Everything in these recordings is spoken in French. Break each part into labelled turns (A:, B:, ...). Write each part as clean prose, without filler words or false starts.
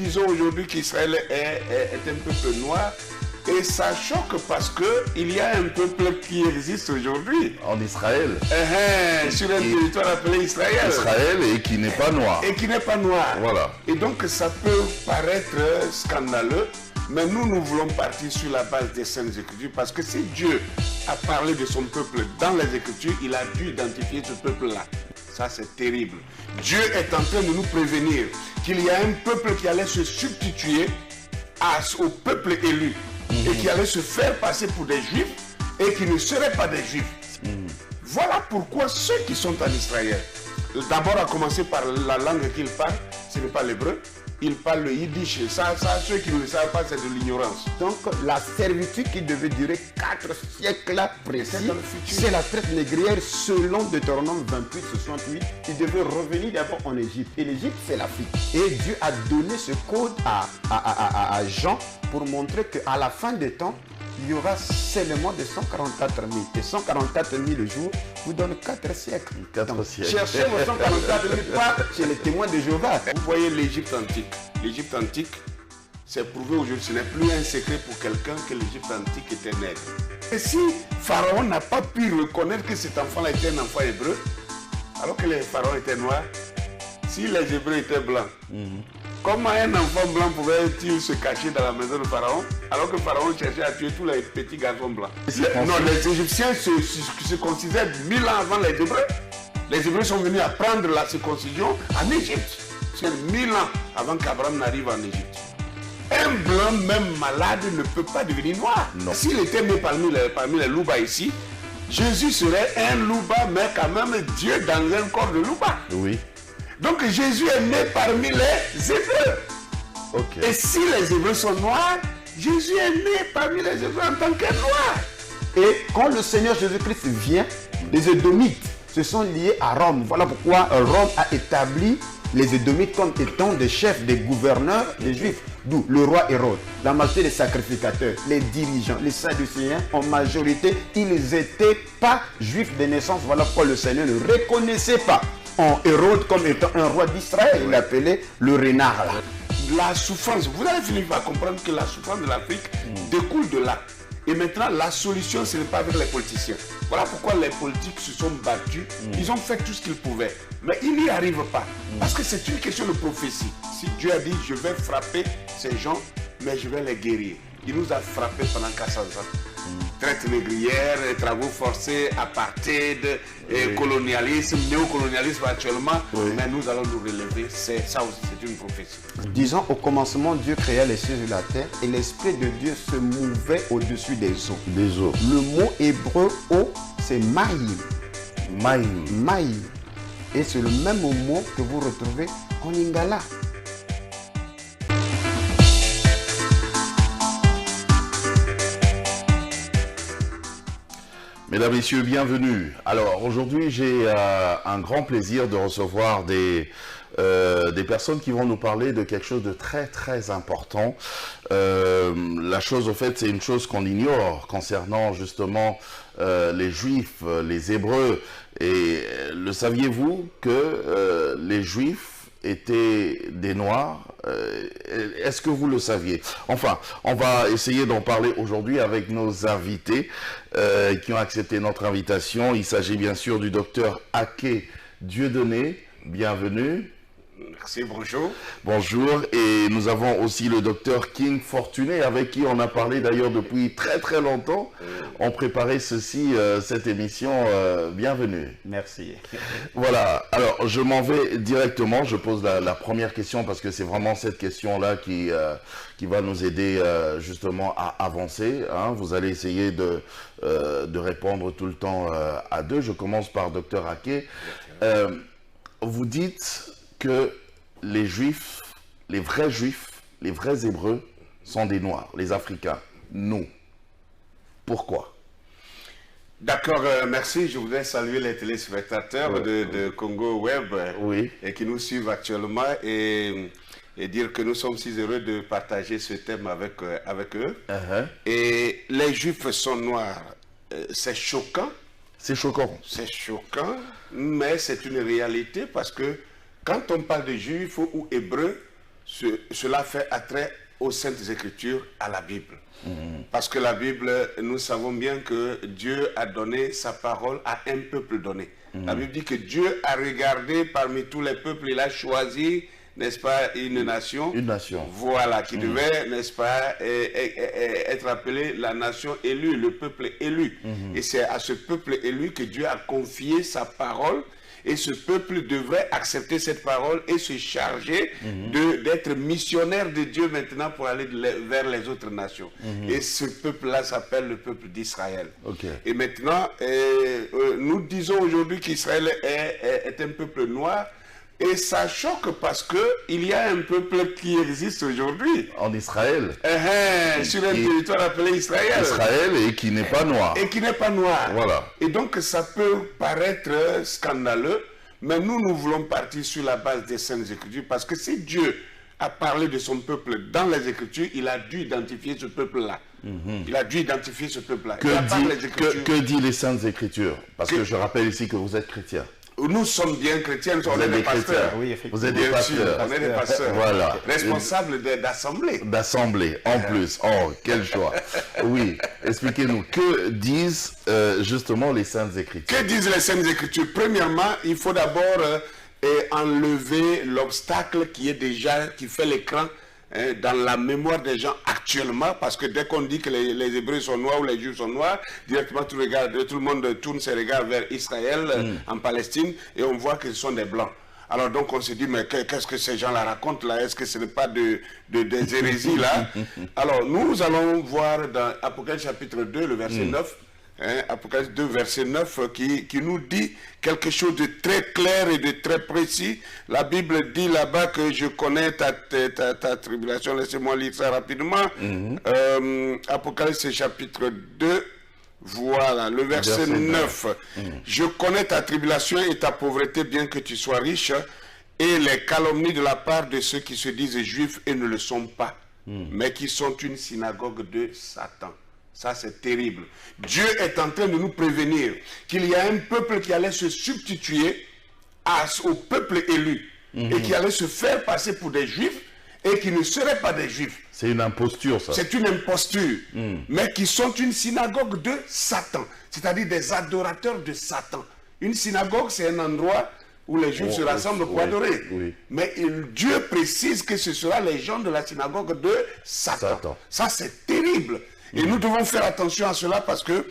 A: disons aujourd'hui qu'Israël est un peuple noir. Et ça choque parce qu'il y a un peuple qui existe aujourd'hui.
B: En Israël.
A: Sur un territoire appelé Israël.
B: Israël et qui n'est pas noir.
A: Et qui n'est pas noir.
B: Voilà.
A: Et donc ça peut paraître scandaleux, mais nous voulons partir sur la base des Saintes Écritures parce que si Dieu a parlé de son peuple dans les Écritures, il a dû identifier ce peuple-là. Ça c'est terrible. Dieu est en train de nous prévenir qu'il y a un peuple qui allait se substituer au peuple élu. Et qui allaient se faire passer pour des juifs et qui ne seraient pas des juifs. Voilà pourquoi ceux qui sont en Israël, d'abord à commencer par la langue qu'ils parlent, ce n'est pas l'hébreu, ils parlent le yiddish. Ça, ceux qui ne le savent pas, c'est de l'ignorance.
C: Donc la servitude qui devait durer 4 siècles précis, c'est la traite négrière selon Deutéronome 28, 68, qui devait revenir d'abord en Égypte. Et l'Égypte, c'est l'Afrique. Et Dieu a donné ce code à Jean pour montrer qu'à la fin des temps, il y aura seulement de 144 000. Et 144 000 jours vous donnent 4 siècles.
B: 4 siècles.
C: Cherchez vos 144 000 pas chez les témoins de Jéhovah.
A: Vous voyez l'Égypte antique. L'Égypte antique, c'est prouvé aujourd'hui. Ce n'est plus un secret pour quelqu'un que l'Égypte antique était nègre. Et si Pharaon n'a pas pu reconnaître que cet enfant-là était un enfant hébreu, alors que les pharaons étaient noirs, si les Hébreux étaient blancs, comment un enfant blanc pouvait-il se cacher dans la maison de Pharaon alors que Pharaon cherchait à tuer tous les petits garçons blancs? Non, les Égyptiens se considèrent 1000 ans avant les Hébreux. Les Hébreux sont venus apprendre la circoncision en Égypte. C'est 1000 ans avant qu'Abraham n'arrive en Égypte. Un blanc, même malade, ne peut pas devenir noir. S'il était né parmi les loubas ici, Jésus serait un louba, mais quand même Dieu dans un corps de louba.
B: Oui.
A: Donc Jésus est né parmi les Hébreux.
B: Okay.
A: Et si les Hébreux sont noirs, Jésus est né parmi les Hébreux en tant que noir.
C: Et quand le Seigneur Jésus-Christ vient, les Édomites se sont liés à Rome. Voilà pourquoi Rome a établi les Édomites comme étant des chefs, des gouverneurs des Juifs. D'où le roi Hérode, la majorité des sacrificateurs, les dirigeants, les Sadducéens, en majorité, ils n'étaient pas juifs de naissance. Voilà pourquoi le Seigneur ne reconnaissait pas en Hérode comme étant un roi d'Israël. Il l'appelait le renard.
A: La souffrance, vous allez finir par comprendre que la souffrance de l'Afrique découle de là. Et maintenant, la solution, ce n'est pas avec les politiciens. Voilà pourquoi les politiques se sont battus. Ils ont fait tout ce qu'ils pouvaient. Mais ils n'y arrivent pas. Parce que c'est une question de prophétie. Si Dieu a dit, je vais frapper ces gens, mais je vais les guérir. Il nous a frappés pendant 400 ans. Traite négrière, travaux forcés, apartheid, colonialisme, néocolonialisme actuellement. Mais nous allons nous relever. Ça aussi, c'est une prophétie.
C: Disons, au commencement, Dieu créa les cieux et la terre et l'Esprit de Dieu se mouvait au-dessus des eaux.
B: Des eaux.
C: Le mot hébreu eau, c'est maïm.
B: Maïm.
C: Maïm. Et c'est le même mot que vous retrouvez en lingala.
B: Mesdames, Messieurs, bienvenue. Alors aujourd'hui, j'ai un grand plaisir de recevoir des personnes qui vont nous parler de quelque chose de très très important. La chose, au fait, c'est une chose qu'on ignore concernant justement les Juifs, les Hébreux. Et le saviez-vous que les Juifs étaient des Noirs? Est-ce que vous le saviez? Enfin, on va essayer d'en parler aujourd'hui avec nos invités qui ont accepté notre invitation. Il s'agit bien sûr du docteur Aké Dieudonné. Bienvenue.
A: Merci, bonjour.
B: Bonjour, et nous avons aussi le docteur King Fortuné, avec qui on a parlé d'ailleurs depuis très très longtemps. On préparait cette émission. Bienvenue.
C: Merci.
B: Voilà, alors je m'en vais directement, je pose la première question parce que c'est vraiment cette question-là qui va nous aider justement à avancer. Hein. Vous allez essayer de répondre tout le temps à deux. Je commence par docteur Aké. Vous dites que les Juifs, les vrais Hébreux sont des Noirs, les Africains. Nous. Pourquoi?
A: D'accord, merci. Je voudrais saluer les téléspectateurs de Congo Web et qui nous suivent actuellement et dire que nous sommes si heureux de partager ce thème avec eux. Et les Juifs sont noirs. C'est choquant.
B: C'est choquant.
A: C'est choquant, mais c'est une réalité parce que quand on parle de Juifs ou Hébreux, cela fait attrait aux Saintes Écritures, à la Bible. Parce que la Bible, nous savons bien que Dieu a donné sa parole à un peuple donné. La Bible dit que Dieu a regardé parmi tous les peuples, il a choisi, n'est-ce pas, une nation.
B: Une nation.
A: Voilà, qui devait, n'est-ce pas, être appelée la nation élue, le peuple élu. Et c'est à ce peuple élu que Dieu a confié sa parole. Et ce peuple devrait accepter cette parole et se charger d'être missionnaire de Dieu maintenant pour aller vers les autres nations. Et ce peuple-là s'appelle le peuple d'Israël. Et maintenant, nous disons aujourd'hui qu'Israël est un peuple noir. Et ça choque parce qu'il y a un peuple qui existe aujourd'hui.
B: En Israël.
A: Sur un territoire appelé Israël.
B: Israël et qui n'est pas noir.
A: Et qui n'est pas noir.
B: Voilà.
A: Et donc ça peut paraître scandaleux, mais nous voulons partir sur la base des Saintes Écritures parce que si Dieu a parlé de son peuple dans les Écritures, il a dû identifier ce peuple-là. Il a dû identifier ce peuple-là.
B: Que dit les Saintes Écritures? Parce que je rappelle ici que vous êtes chrétien.
A: Nous sommes bien chrétiens, on est des pasteurs.
C: Oui,
B: vous êtes des pasteurs.
A: On est des pasteurs.
B: Voilà.
A: Responsables d'assemblée.
B: D'assemblée, en plus. Oh, quel choix. Oui, expliquez-nous. Que disent justement les Saintes Écritures?
A: Que disent les Saintes Écritures? Premièrement, il faut d'abord enlever l'obstacle qui fait l'écran dans la mémoire des gens actuellement, parce que dès qu'on dit que les Hébreux sont noirs ou les Juifs sont noirs, directement tout le monde tourne ses regards vers Israël, en Palestine, et on voit que ce sont des Blancs. Alors donc on se dit, mais qu'est-ce que ces gens-là racontent là? Est-ce que ce n'est pas des hérésies là? Alors nous allons voir dans Apocalypse chapitre 2, le verset 9, Apocalypse 2, verset 9, qui nous dit quelque chose de très clair et de très précis. La Bible dit là-bas que je connais ta tribulation. Laissez-moi lire ça rapidement. Apocalypse chapitre 2, voilà, le verset 9. Je connais ta tribulation et ta pauvreté, bien que tu sois riche, et les calomnies de la part de ceux qui se disent juifs et ne le sont pas, mais qui sont une synagogue de Satan. Ça, c'est terrible. Dieu est en train de nous prévenir qu'il y a un peuple qui allait se substituer au peuple élu et qui allait se faire passer pour des juifs et qui ne seraient pas des juifs.
B: C'est une imposture, ça.
A: C'est une imposture, mais qui sont une synagogue de Satan, c'est-à-dire des adorateurs de Satan. Une synagogue, c'est un endroit où les juifs se rassemblent pour adorer. Mais Dieu précise que ce sera les gens de la synagogue de Satan. Ça, c'est terrible. Et nous devons faire attention à cela parce que,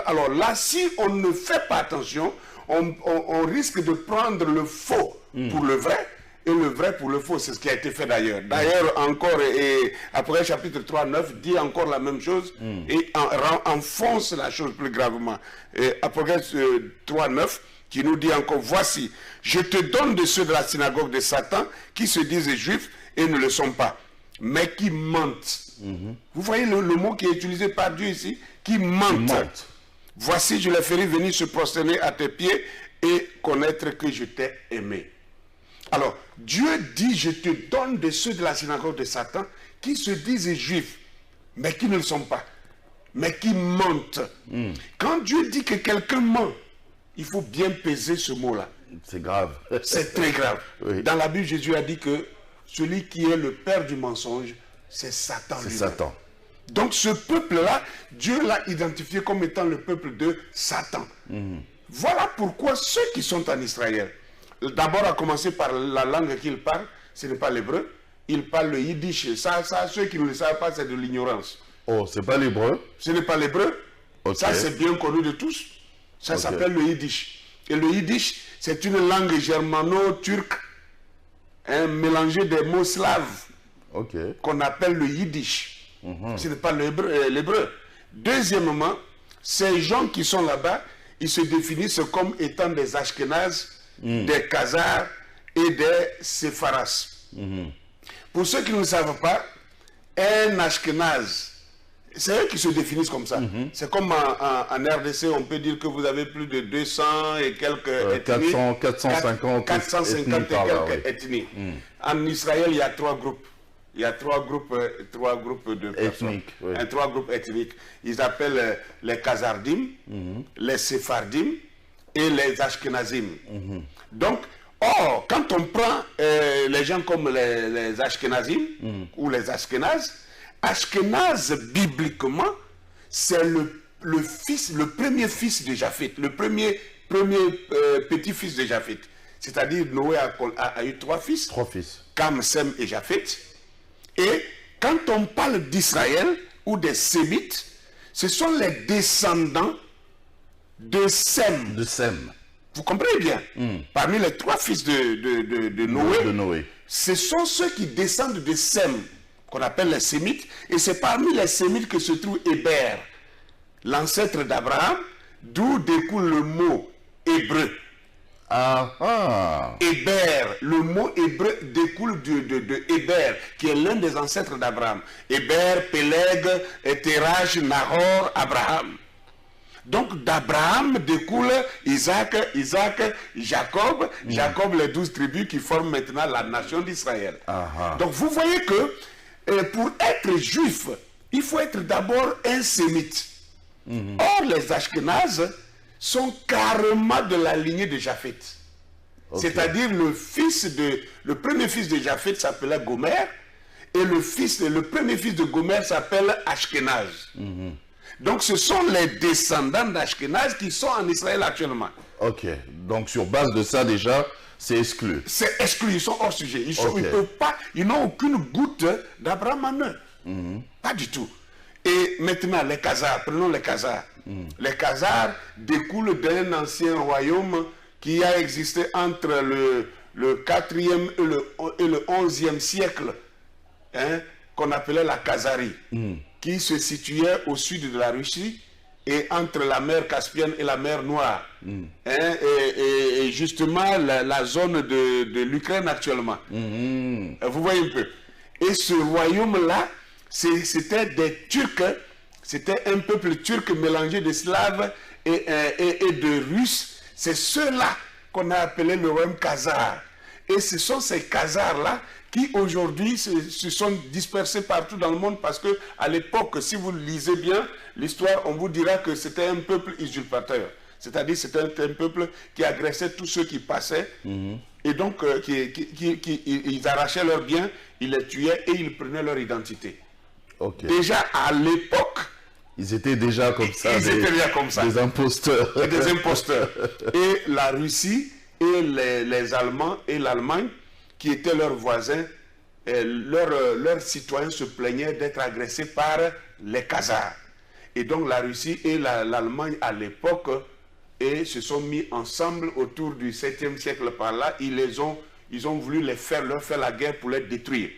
A: alors là, si on ne fait pas attention, on risque de prendre le faux pour le vrai et le vrai pour le faux. C'est ce qui a été fait d'ailleurs. D'ailleurs, encore, et après chapitre 3, 9, dit encore la même chose et enfonce la chose plus gravement. Apocalypse 3, 9, qui nous dit encore, voici, je te donne de ceux de la synagogue de Satan qui se disent juifs et ne le sont pas, mais qui mentent. Vous voyez le mot qui est utilisé par Dieu ici, qui mentent. Voici, je les ferai venir se prosterner à tes pieds et connaître que je t'ai aimé. Alors, Dieu dit, je te donne de ceux de la synagogue de Satan qui se disent juifs, mais qui ne le sont pas, mais qui mentent. Quand Dieu dit que quelqu'un ment, il faut bien peser ce mot-là.
B: C'est grave.
A: C'est très grave. Dans la Bible, Jésus a dit que celui qui est le père du mensonge, c'est Satan.
B: C'est Satan.
A: Donc ce peuple-là, Dieu l'a identifié comme étant le peuple de Satan. Voilà pourquoi ceux qui sont en Israël, d'abord à commencer par la langue qu'ils parlent, ce n'est pas l'hébreu, ils parlent le yiddish. Ça, ceux qui ne le savent pas, c'est de l'ignorance.
B: Oh, c'est pas l'hébreu?
A: Ce n'est pas l'hébreu. Ça, c'est bien connu de tous. Ça s'appelle le yiddish. Et le yiddish, c'est une langue germano-turque, mélangée des mots slaves. Qu'on appelle le yiddish. Ce n'est pas l'hébreu. Deuxièmement, ces gens qui sont là-bas, ils se définissent comme étant des Ashkénazes, des Khazars et des Sépharas. Pour ceux qui ne le savent pas, un Ashkénaze, c'est eux qui se définissent comme ça. C'est comme en RDC, on peut dire que vous avez plus de 200 et quelques ethnies.
B: 450
A: et quelques ethnies. En Israël, il y a 3 groupes. Il y a trois groupes de personnes. Trois groupes ethniques. Ils appellent les Khazardim, les Sephardim et les Ashkenazim. Donc, quand on prend les les gens comme les Ashkenazim ou les Ashkenazes. Ashkenaz, bibliquement, c'est le premier fils de Japheth, le premier petit-fils de Japheth. C'est-à-dire Noé a eu 3 fils.
B: 3 fils.
A: Cam, Sem et Japheth. Et quand on parle d'Israël ou des Sémites, ce sont les descendants de Sem.
B: De Sem.
A: Vous comprenez bien? Parmi les 3 fils de Noé, ce sont ceux qui descendent de Sem, qu'on appelle les Sémites. Et c'est parmi les Sémites que se trouve Héber, l'ancêtre d'Abraham, d'où découle le mot hébreu. Héber, le mot hébreu découle de Héber, qui est l'un des ancêtres d'Abraham. Héber, Péleg, Terach, Nahor, Abraham. Donc d'Abraham découle Isaac, Jacob, Jacob, les 12 tribus qui forment maintenant la nation d'Israël. Donc vous voyez que pour être juif, il faut être d'abord un sémite. Or les Ashkénazes sont carrément de la lignée de Japheth. C'est-à-dire le premier fils de Japheth s'appelait Gomer, et le premier fils de Gomer s'appelle Ashkenaz. Donc ce sont les descendants d'Ashkenaz qui sont en Israël actuellement.
B: Ok, donc sur base de ça déjà, c'est exclu.
A: C'est exclu, ils sont hors sujet. Ils n'ont aucune goutte d'Abraham en eux. Pas du tout. Et maintenant, les Khazars, prenons les Khazars. Les Khazars découlent d'un ancien royaume qui a existé entre le 4e et le 11e siècle, qu'on appelait la Khazarie, qui se situait au sud de la Russie et entre la mer Caspienne et la mer Noire. Et justement, la zone de l'Ukraine actuellement. Vous voyez un peu. Et ce royaume-là, c'était des Turcs, c'était un peuple turc mélangé de Slaves et de Russes. C'est ceux-là qu'on a appelé le royaume Khazar. Et ce sont ces Khazars-là qui aujourd'hui se sont dispersés partout dans le monde, parce que à l'époque, si vous lisez bien l'histoire, on vous dira que c'était un peuple usurpateur. C'est-à-dire c'était un peuple qui agressait tous ceux qui passaient, et donc ils arrachaient leurs biens, ils les tuaient et ils prenaient leur identité. Déjà à l'époque,
B: ils étaient déjà comme ça, des imposteurs.
A: Et des imposteurs. Et la Russie et les Allemands et l'Allemagne, qui étaient leurs voisins, leurs citoyens se plaignaient d'être agressés par les Khazars. Et donc la Russie et l'Allemagne à l'époque se sont mis ensemble autour du 7e siècle par là. Ils ont voulu leur faire la guerre pour les détruire.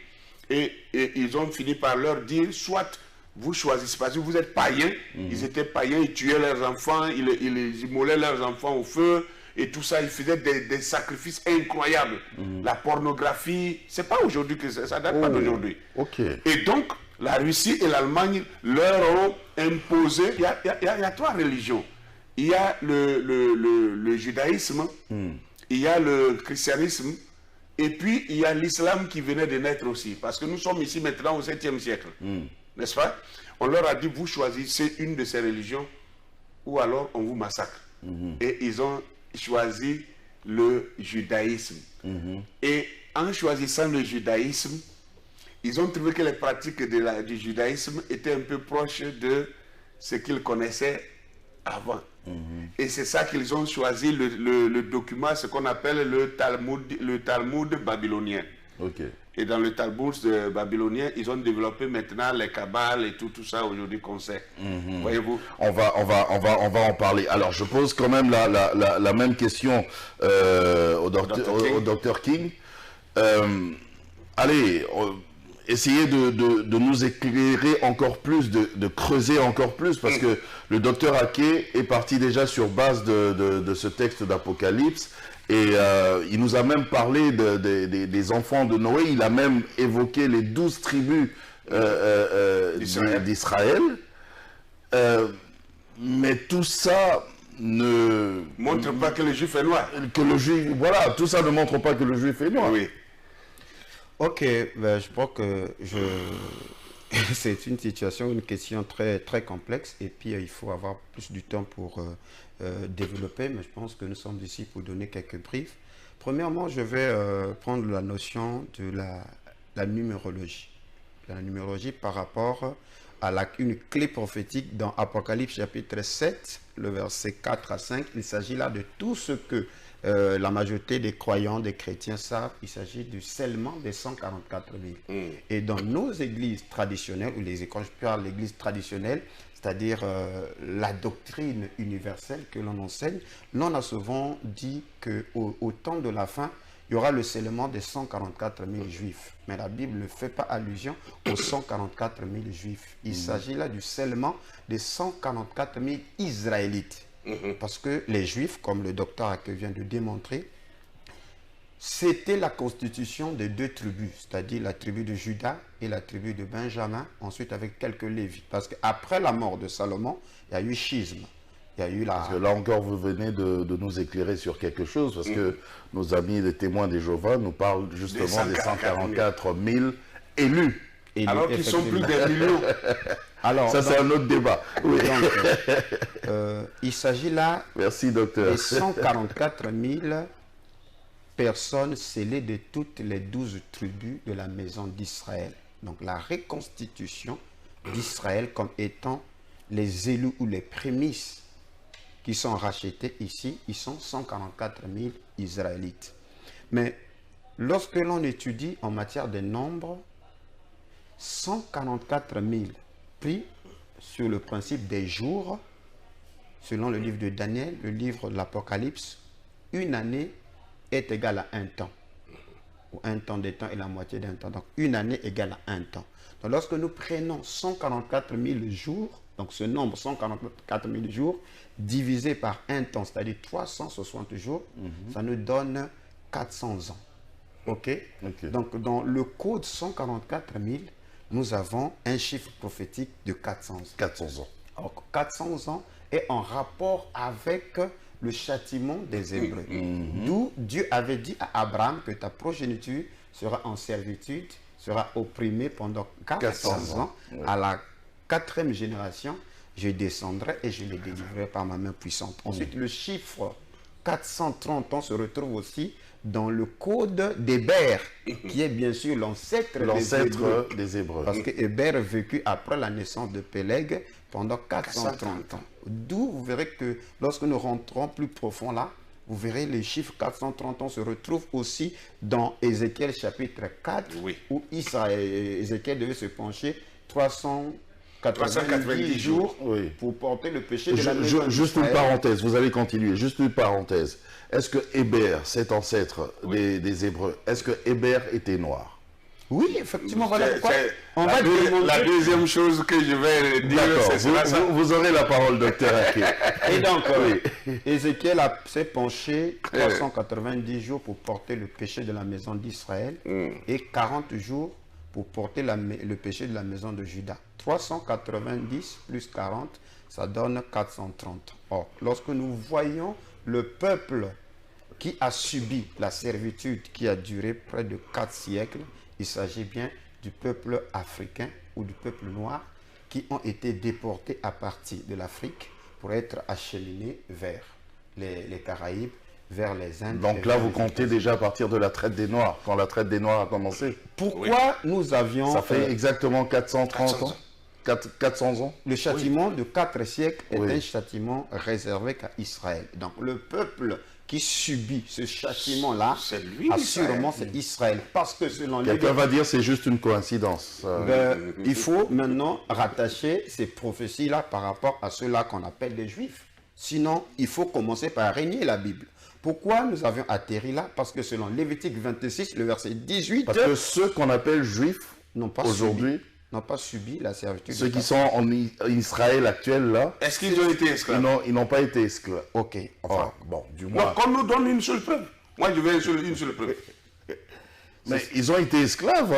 A: Et ils ont fini par leur dire, soit vous choisissez, parce que vous êtes païens, ils étaient païens, ils tuaient leurs enfants, ils immolaient leurs enfants au feu, et tout ça, ils faisaient des sacrifices incroyables. La pornographie, c'est pas aujourd'hui que ça date pas d'aujourd'hui. Et donc, la Russie et l'Allemagne leur ont imposé, il y a 3 religions. Il y a le judaïsme, il y a le christianisme, et puis il y a l'islam qui venait de naître aussi. Parce que nous sommes ici maintenant au 7e siècle. N'est-ce pas? On leur a dit, vous choisissez une de ces religions, ou alors on vous massacre. Et ils ont choisi le judaïsme. Et en choisissant le judaïsme, ils ont trouvé que les pratiques du judaïsme étaient un peu proches de ce qu'ils connaissaient avant. Et c'est ça qu'ils ont choisi le document, ce qu'on appelle le Talmud babylonien. Et dans le Talmud babylonien, ils ont développé maintenant les kabbales et tout ça aujourd'hui qu'on sait. Voyez-vous?
B: On va en parler. Alors, je pose quand même la même question au docteur King. Allez, essayez de nous éclairer encore plus, de creuser encore plus, parce que le docteur Ake est parti déjà sur base de ce texte d'Apocalypse. Et il nous a même parlé des enfants de Noé. Il a même évoqué les 12 tribus d'Israël. Mais tout ça ne
A: montre pas que le juif est noir.
B: Voilà, tout ça ne montre pas que le juif est noir.
C: Ok, ben, je crois que c'est une situation, une question très, très complexe. Et puis, il faut avoir plus du temps pour développer. Mais je pense que nous sommes ici pour donner quelques briefs. Premièrement, je vais prendre la notion de la numérologie. La numérologie par rapport à une clé prophétique dans Apocalypse chapitre 7, le verset 4 à 5. Il s'agit là de tout ce que la majorité des croyants, des chrétiens savent. Il s'agit du scellement des 144 000. Et dans nos églises traditionnelles, ou quand je parle de l'église traditionnelle, c'est-à-dire la doctrine universelle que l'on enseigne, l'on a souvent dit qu'au temps de la fin, il y aura le scellement des 144 000 juifs. Mais la Bible ne fait pas allusion aux 144 000 juifs. Il s'agit là du scellement des 144 000 Israélites. Parce que les juifs, comme le docteur Ake vient de démontrer, c'était la constitution de deux tribus, c'est-à-dire la tribu de Juda et la tribu de Benjamin, ensuite avec quelques Lévites. Parce qu'après la mort de Salomon, il y a eu schisme. Il y a eu la...
B: Parce que là encore, vous venez de nous éclairer sur quelque chose, parce que nos amis des témoins des Jéhovah nous parlent justement des 144 000 élus.
A: Alors qu'ils sont plus des millions.
C: Alors,
B: ça, c'est un autre débat. Oui.
C: Donc, il s'agit là
B: Merci, docteur.
C: des 144 000 personnes scellées de toutes les 12 tribus de la maison d'Israël. Donc la reconstitution d'Israël comme étant les élus ou les prémices qui sont rachetés ici, ils sont 144 000 Israélites. Mais lorsque l'on étudie en matière de nombre, 144 000 pris sur le principe des jours, selon le livre de Daniel, le livre de l'Apocalypse, une année est égale à un temps. Ou un temps de temps est la moitié d'un temps. Donc une année égale à un temps. Donc lorsque nous prenons 144 000 jours, donc ce nombre 144 000 jours, divisé par un temps, c'est-à-dire 360 jours, ça nous donne 400 ans. OK? Donc dans le code 144 000, nous avons un chiffre prophétique de 400 ans.
B: 400 ans.
C: Alors, 400 ans est en rapport avec le châtiment des Hébreux. D'où Dieu avait dit à Abraham que ta progéniture sera en servitude, sera opprimée pendant 400 ans.
B: Oui.
C: À la 4e génération, je descendrai et je les délivrerai par ma main puissante. Ensuite, le chiffre 430 ans se retrouve aussi dans le code d'Héber, qui est bien sûr l'ancêtre
B: des Hébreux.
C: Parce que Héber a vécu après la naissance de Péleg pendant 430 ans. D'où vous verrez que lorsque nous rentrons plus profond là, vous verrez les chiffres 430 ans se retrouvent aussi dans Ézéchiel chapitre 4, où Ézéchiel devait se pencher 390 jours pour porter le péché de la maison
B: Juste une parenthèse, vous allez continuer, juste une parenthèse. Est-ce que Héber, cet ancêtre des Hébreux, est-ce que Héber était noir?
C: Oui, effectivement, voilà pourquoi.
A: La deuxième chose que je vais dire, c'est ça.
B: Vous aurez la parole, docteur Ake.
C: Et donc, Ézéchiel s'est penché 390 jours pour porter le péché de la maison d'Israël et 40 jours pour porter le péché de la maison de Juda. 390 plus 40, ça donne 430. Or, lorsque nous voyons le peuple qui a subi la servitude qui a duré près de 4 siècles, il s'agit bien du peuple africain ou du peuple noir qui ont été déportés à partir de l'Afrique pour être acheminés vers les Caraïbes, vers les Indes.
B: Donc là, vous comptez déjà à partir de la traite des Noirs, quand la traite des Noirs a commencé.
C: Pourquoi nous avions...
B: Ça fait exactement 430 ans. 400 ans.
C: Le châtiment de 4 siècles est un châtiment réservé qu'à Israël. Donc le peuple qui subit ce châtiment-là, assurément c'est Israël. Parce que selon
B: quelqu'un va dire c'est juste une coïncidence.
C: Il faut maintenant rattacher ces prophéties-là par rapport à ceux-là qu'on appelle les Juifs. Sinon, il faut commencer par régner la Bible. Pourquoi nous avions atterri là? Parce que selon Lévitique 26, le verset 18...
B: Parce que ceux qu'on appelle Juifs, aujourd'hui...
C: n'ont pas subi la servitude.
B: Ceux qui sont en Israël actuel, là...
A: Est-ce qu'ils ont été esclaves?
B: Ils n'ont pas été esclaves.
C: Ok.
B: Enfin, bon, du moins...
A: Qu'on nous donne une seule preuve. Moi, je veux une seule preuve.
B: Mais ils ont été esclaves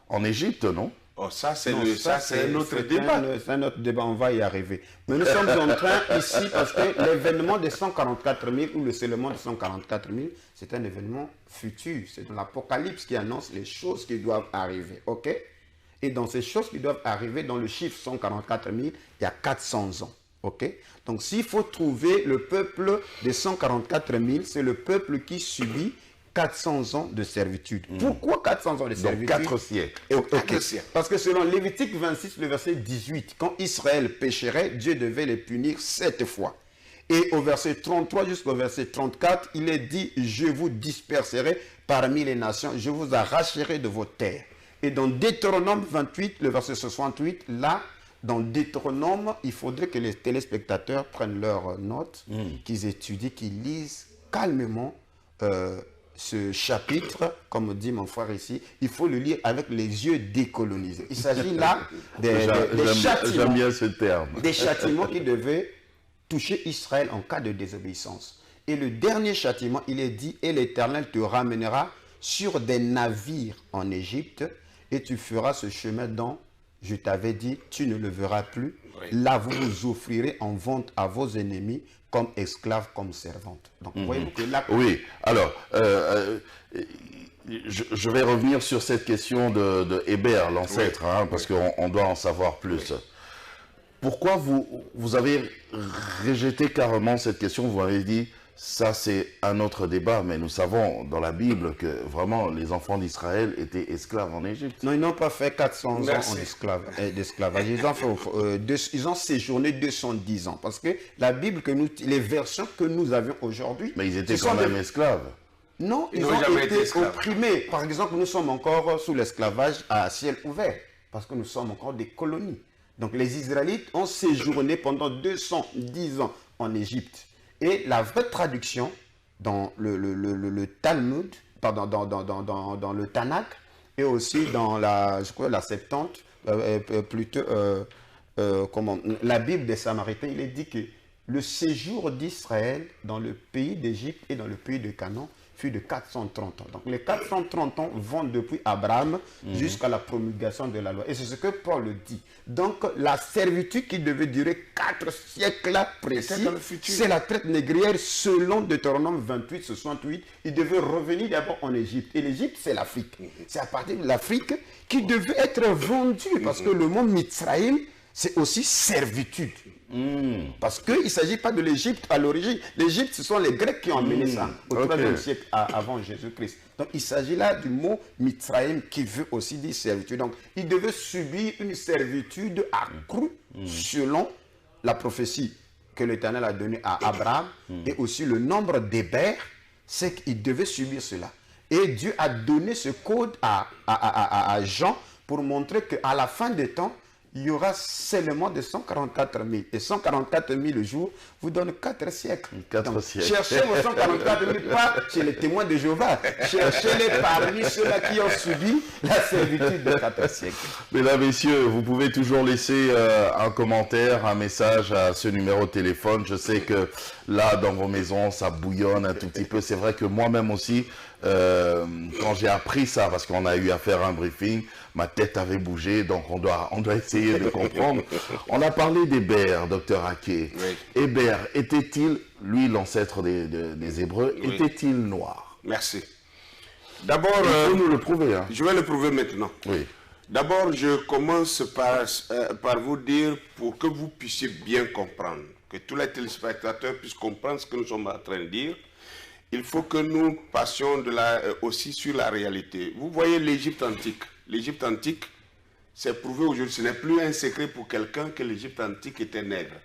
B: en Égypte, non?
A: Oh, ça, c'est un autre débat.
C: C'est un autre débat, on va y arriver. Mais nous sommes en train ici, parce que l'événement des 144 000, ou le scellement de 144 000, c'est un événement futur. C'est dans l'Apocalypse qui annonce les choses qui doivent arriver. OK? Et dans ces choses qui doivent arriver, dans le chiffre 144 000, il y a 400 ans. Ok? Donc s'il faut trouver le peuple des 144 000, c'est le peuple qui subit 400 ans de servitude. Pourquoi 400 ans de servitude?
B: Donc 4 siècles.
C: Okay. Parce que selon Lévitique 26, le verset 18, quand Israël pécherait, Dieu devait les punir 7 fois. Et au verset 33 jusqu'au verset 34, il est dit, je vous disperserai parmi les nations, je vous arracherai de vos terres. Et dans Deutéronome 28, le verset 68, là, dans Deutéronome, il faudrait que les téléspectateurs prennent leurs notes, qu'ils étudient, qu'ils lisent calmement ce chapitre, comme dit mon frère ici. Il faut le lire avec les yeux décolonisés. Il s'agit là des châtiments.
B: J'aime bien ce terme.
C: Des châtiments qui devaient toucher Israël en cas de désobéissance. Et le dernier châtiment, il est dit, et l'Éternel te ramènera sur des navires en Égypte, et tu feras ce chemin dont je t'avais dit, tu ne le verras plus. Oui. Là, vous vous offrirez en vente à vos ennemis comme esclaves, comme servantes. Donc, voyez-vous que là...
B: Oui, alors, je vais revenir sur cette question de Hébert, l'ancêtre, parce qu'on doit en savoir plus. Oui. Pourquoi vous avez rejeté carrément cette question? Vous m'avez dit, ça c'est un autre débat, mais nous savons dans la Bible que vraiment les enfants d'Israël étaient esclaves en Égypte.
C: Non, ils n'ont pas fait 400 ans d'esclavage. Ils ont séjourné 210 ans. Parce que la Bible, les versions que nous avions aujourd'hui...
B: Mais ils étaient quand même esclaves.
C: Non, ils ont été opprimés. Par exemple, nous sommes encore sous l'esclavage à ciel ouvert. Parce que nous sommes encore des colonies. Donc les Israélites ont séjourné pendant 210 ans en Égypte. Et la vraie traduction dans le Talmud, pardon, dans le Tanakh, et aussi dans la Septante, la Bible des Samaritains, il est dit que le séjour d'Israël dans le pays d'Égypte et dans le pays de Canaan fut de 430 ans. Donc les 430 ans vont depuis Abraham jusqu'à la promulgation de la loi. Et c'est ce que Paul dit. Donc la servitude qui devait durer 4 siècles précis, c'est la traite négrière selon Deutéronome 28, 68. Il devait revenir d'abord en Égypte. Et l'Égypte, c'est l'Afrique. C'est à partir de l'Afrique qui devait être vendu. Parce que le mot Mitzraïm, c'est aussi servitude. Parce qu'il ne s'agit pas de l'Égypte à l'origine. L'Égypte, ce sont les Grecs qui ont amené ça au 3e siècle avant Jésus-Christ. Donc il s'agit là du mot Mitzraïm qui veut aussi dire servitude. Donc il devait subir une servitude accrue selon la prophétie que l'Éternel a donnée à Abraham et aussi le nombre d'Hébert, c'est qu'il devait subir cela. Et Dieu a donné ce code à Jean pour montrer qu'à la fin des temps, il y aura seulement de 144 000. Et 144 000 jours vous donnent 4 siècles.
B: 4 siècles.
C: Cherchez vos 144 000, pas chez les témoins de Jéhovah. Cherchez-les parmi ceux-là qui ont subi la servitude de 4 siècles.
B: Mesdames, Messieurs, vous pouvez toujours laisser un commentaire, un message à ce numéro de téléphone. Je sais que là, dans vos maisons, ça bouillonne un tout petit peu. C'est vrai que moi-même aussi, quand j'ai appris ça, parce qu'on a eu à faire un briefing, ma tête avait bougé, donc on doit essayer de comprendre. On a parlé d'Hébert, docteur Aké. Oui. Hébert, était-il, lui l'ancêtre des Hébreux, était-il noir?
A: Merci. D'abord,
B: il faut nous le prouver.
A: Je vais le prouver maintenant.
B: Oui.
A: D'abord, je commence par vous dire, pour que vous puissiez bien comprendre, que tous les téléspectateurs puissent comprendre ce que nous sommes en train de dire, il faut que nous passions aussi sur la réalité. Vous voyez l'Égypte antique. L'Égypte antique, c'est prouvé aujourd'hui, ce n'est plus un secret pour quelqu'un que l'Égypte antique était nègre.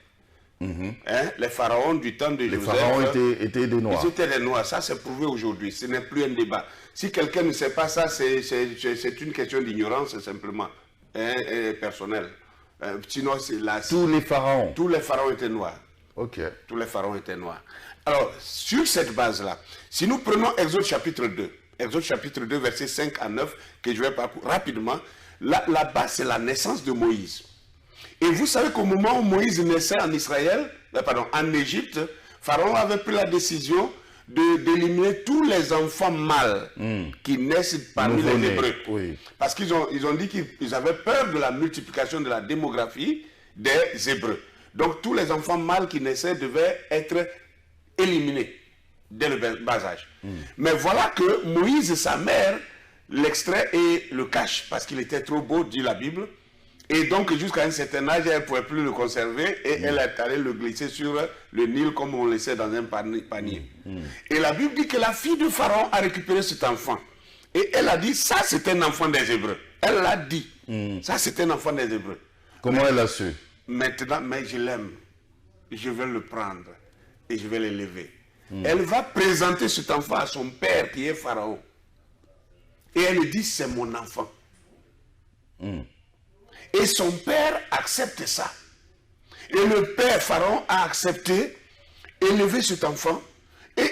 A: Les pharaons du temps de Joseph...
B: Les pharaons étaient des noirs.
A: Ils étaient des noirs, ça c'est prouvé aujourd'hui, ce n'est plus un débat. Si quelqu'un ne sait pas ça, c'est une question d'ignorance simplement, personnelle. Sinon, c'est
B: tous les pharaons?
A: Tous les pharaons étaient noirs.
B: Ok.
A: Tous les pharaons étaient noirs. Alors, sur cette base-là, si nous prenons Exode chapitre 2, Exode chapitre 2, versets 5 à 9, que je vais parcourir rapidement, la base, c'est la naissance de Moïse. Et vous savez qu'au moment où Moïse naissait en en Égypte, Pharaon avait pris la décision d'éliminer tous les enfants mâles qui naissent parmi les Hébreux.
B: Oui.
A: Parce qu'ils ont dit qu'ils avaient peur de la multiplication de la démographie des Hébreux. Donc tous les enfants mâles qui naissaient devaient être éliminés dès le bas âge. Mais voilà que Moïse, sa mère, l'extrait et le cache, parce qu'il était trop beau, dit la Bible. Et donc, jusqu'à un certain âge, elle ne pouvait plus le conserver et elle est allée le glisser sur le Nil comme on le laissait dans un panier. Et la Bible dit que la fille de Pharaon a récupéré cet enfant. Et elle a dit, ça c'est un enfant des Hébreux. Elle l'a dit, ça c'est un enfant des Hébreux.
B: Comment elle a su?
A: Maintenant, mais je l'aime. Je vais le prendre et je vais l'élever. Elle va présenter cet enfant à son père qui est Pharaon. Et elle lui dit, c'est mon enfant. Et son père accepte ça. Et le père Pharaon a accepté élever cet enfant. Et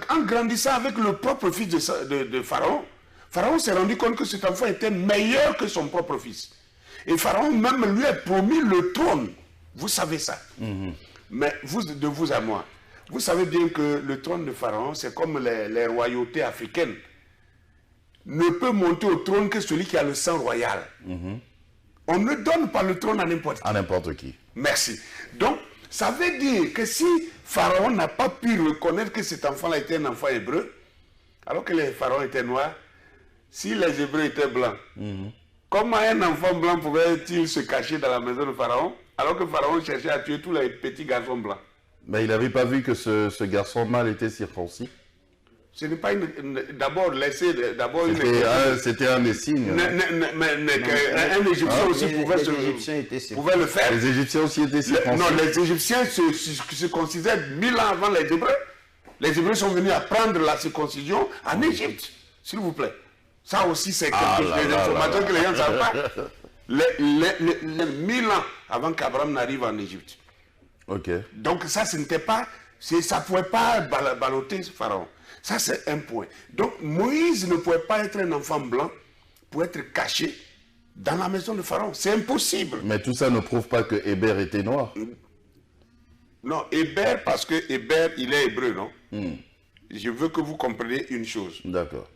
A: en grandissant avec le propre fils de Pharaon, Pharaon s'est rendu compte que cet enfant était meilleur que son propre fils. Et Pharaon même lui a promis le trône. Vous savez ça. Mais de vous à moi, vous savez bien que le trône de Pharaon, c'est comme les royautés africaines. Ne peut monter au trône que celui qui a le sang royal. On ne donne pas le trône à n'importe qui.
B: À n'importe qui.
A: Merci. Donc, ça veut dire que si Pharaon n'a pas pu reconnaître que cet enfant-là était un enfant hébreu, alors que les pharaons étaient noirs, si les Hébreux étaient blancs, comment un enfant blanc pouvait-il se cacher dans la maison de Pharaon, alors que Pharaon cherchait à tuer tous les petits garçons blancs?
B: Mais il n'avait pas vu que ce garçon mâle était circoncis.
A: Ce n'est pas une... D'abord, laissez... D'abord
B: C'était un des signes.
A: Un Égyptien aussi pouvait le faire.
B: Les Égyptiens aussi étaient circoncis.
A: Non, les Égyptiens se considèrent 1000 ans avant les Hébreux. Les Hébreux sont venus apprendre la circoncision en Égypte, s'il vous plaît. Ça aussi, c'est des informations que les gens ne savent pas. Les 1000 ans avant qu'Abraham n'arrive en Égypte.
B: Ok.
A: Donc ça, ce n'était pas... Ça ne pouvait pas balloter ce Pharaon. Ça, c'est un point. Donc, Moïse ne pouvait pas être un enfant blanc pour être caché dans la maison de Pharaon. C'est impossible.
B: Mais tout ça ne prouve pas que Hébert était noir.
A: Non, Hébert, parce que Hébert, il est hébreu, non? Je veux que vous compreniez une chose.
B: D'accord.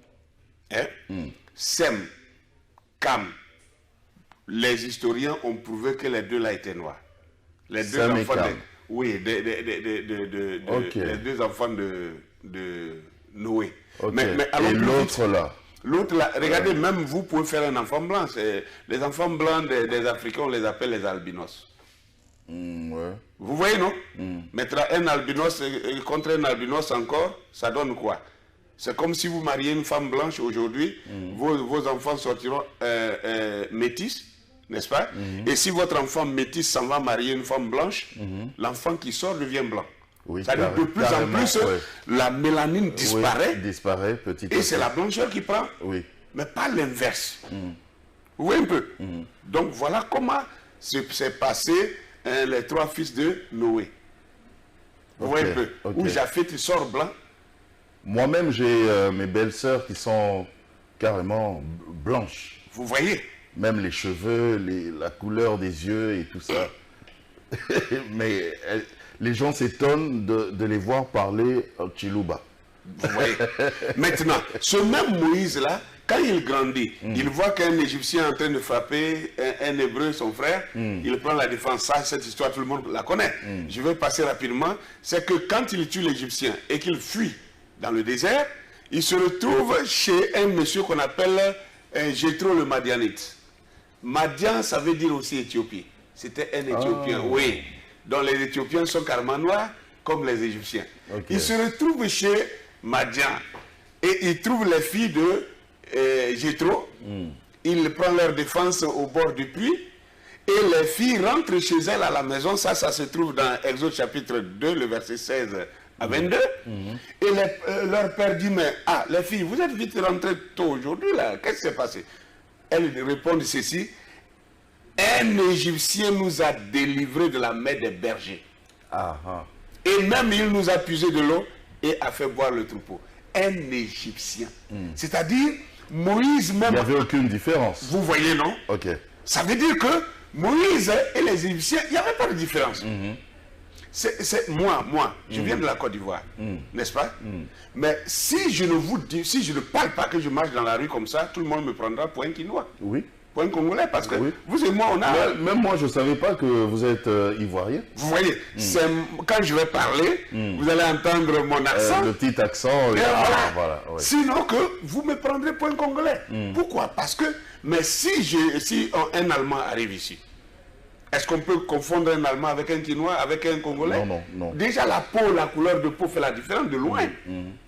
A: Sem, Cam, les historiens ont prouvé que les deux là étaient noirs. Les deux
B: Sem
A: enfants
B: et Cam.
A: Oui, les deux enfants de Noé.
B: Okay.
A: Mais
B: et l'autre là?
A: L'autre là, regardez, même vous pouvez faire un enfant blanc. Les enfants blancs des Africains, on les appelle les albinos.
B: Ouais.
A: Vous voyez, non? Maintenant, un albinos contre un albinos encore, ça donne quoi? C'est comme si vous mariez une femme blanche aujourd'hui, vos enfants sortiront métis, n'est-ce pas? Et si votre enfant métis s'en va marier une femme blanche, l'enfant qui sort devient blanc. Oui, c'est-à-dire de plus en plus, la mélanine disparaît.
B: Oui, disparaît petit à petit.
A: Et c'est la blancheur qui prend.
B: Oui.
A: Mais pas l'inverse. Vous voyez un peu? Donc voilà comment s'est passé les trois fils de Noé. Vous voyez un peu? Où Japheth il sort blanc.
B: Moi-même, j'ai mes belles-sœurs qui sont carrément blanches.
A: Vous voyez?
B: Même les cheveux, la couleur des yeux et tout ça. Mais les gens s'étonnent de les voir parler en Chiluba.
A: Vous voyez? Maintenant, ce même Moïse-là, quand il grandit, il voit qu'un Égyptien est en train de frapper un Hébreu, son frère, il prend la défense. Ça, cette histoire, tout le monde la connaît. Je vais passer rapidement. C'est que quand il tue l'Égyptien et qu'il fuit dans le désert, il se retrouve chez un monsieur qu'on appelle Jéthro le Madianite. Madian, ça veut dire aussi Éthiopie. C'était un Éthiopien, oui. Donc les Éthiopiens sont carrément noirs comme les Égyptiens. Il se retrouve chez Madian et il trouve les filles de Jéthro. Il prend leur défense au bord du puits et les filles rentrent chez elles à la maison. Ça se trouve dans Exode chapitre 2, le verset 16 à 22. Et leur père dit, mais les filles, vous êtes vite rentrées tôt aujourd'hui là, qu'est-ce qui s'est passé? Elles répondent ceci: un Égyptien nous a délivrés de la main des bergers. Et même il nous a puisé de l'eau et a fait boire le troupeau. Un Égyptien. C'est-à-dire, Moïse même...
B: Il n'y avait aucune différence.
A: Vous voyez, non?
B: Ok.
A: Ça veut dire que Moïse et les Égyptiens, il n'y avait pas de différence. Moi, je viens de la Côte d'Ivoire, n'est-ce pas? Mais si je ne vous dis, si je ne parle pas, que je marche dans la rue comme ça, tout le monde me prendra pour un Quinois.
B: Oui.
A: pour un Congolais, parce que
B: Oui.
A: vous et moi, on a...
B: Même moi, je ne savais pas que vous êtes ivoirien.
A: Vous voyez, quand je vais parler, vous allez entendre mon accent.
B: Le petit accent.
A: Et
B: Voilà, oui.
A: Sinon que vous me prendrez pour un Congolais. Pourquoi? Parce que, mais si un Allemand arrive ici, est-ce qu'on peut confondre un Allemand avec un Chinois, avec un Congolais?
B: Non.
A: Déjà la peau, la couleur de peau fait la différence de loin.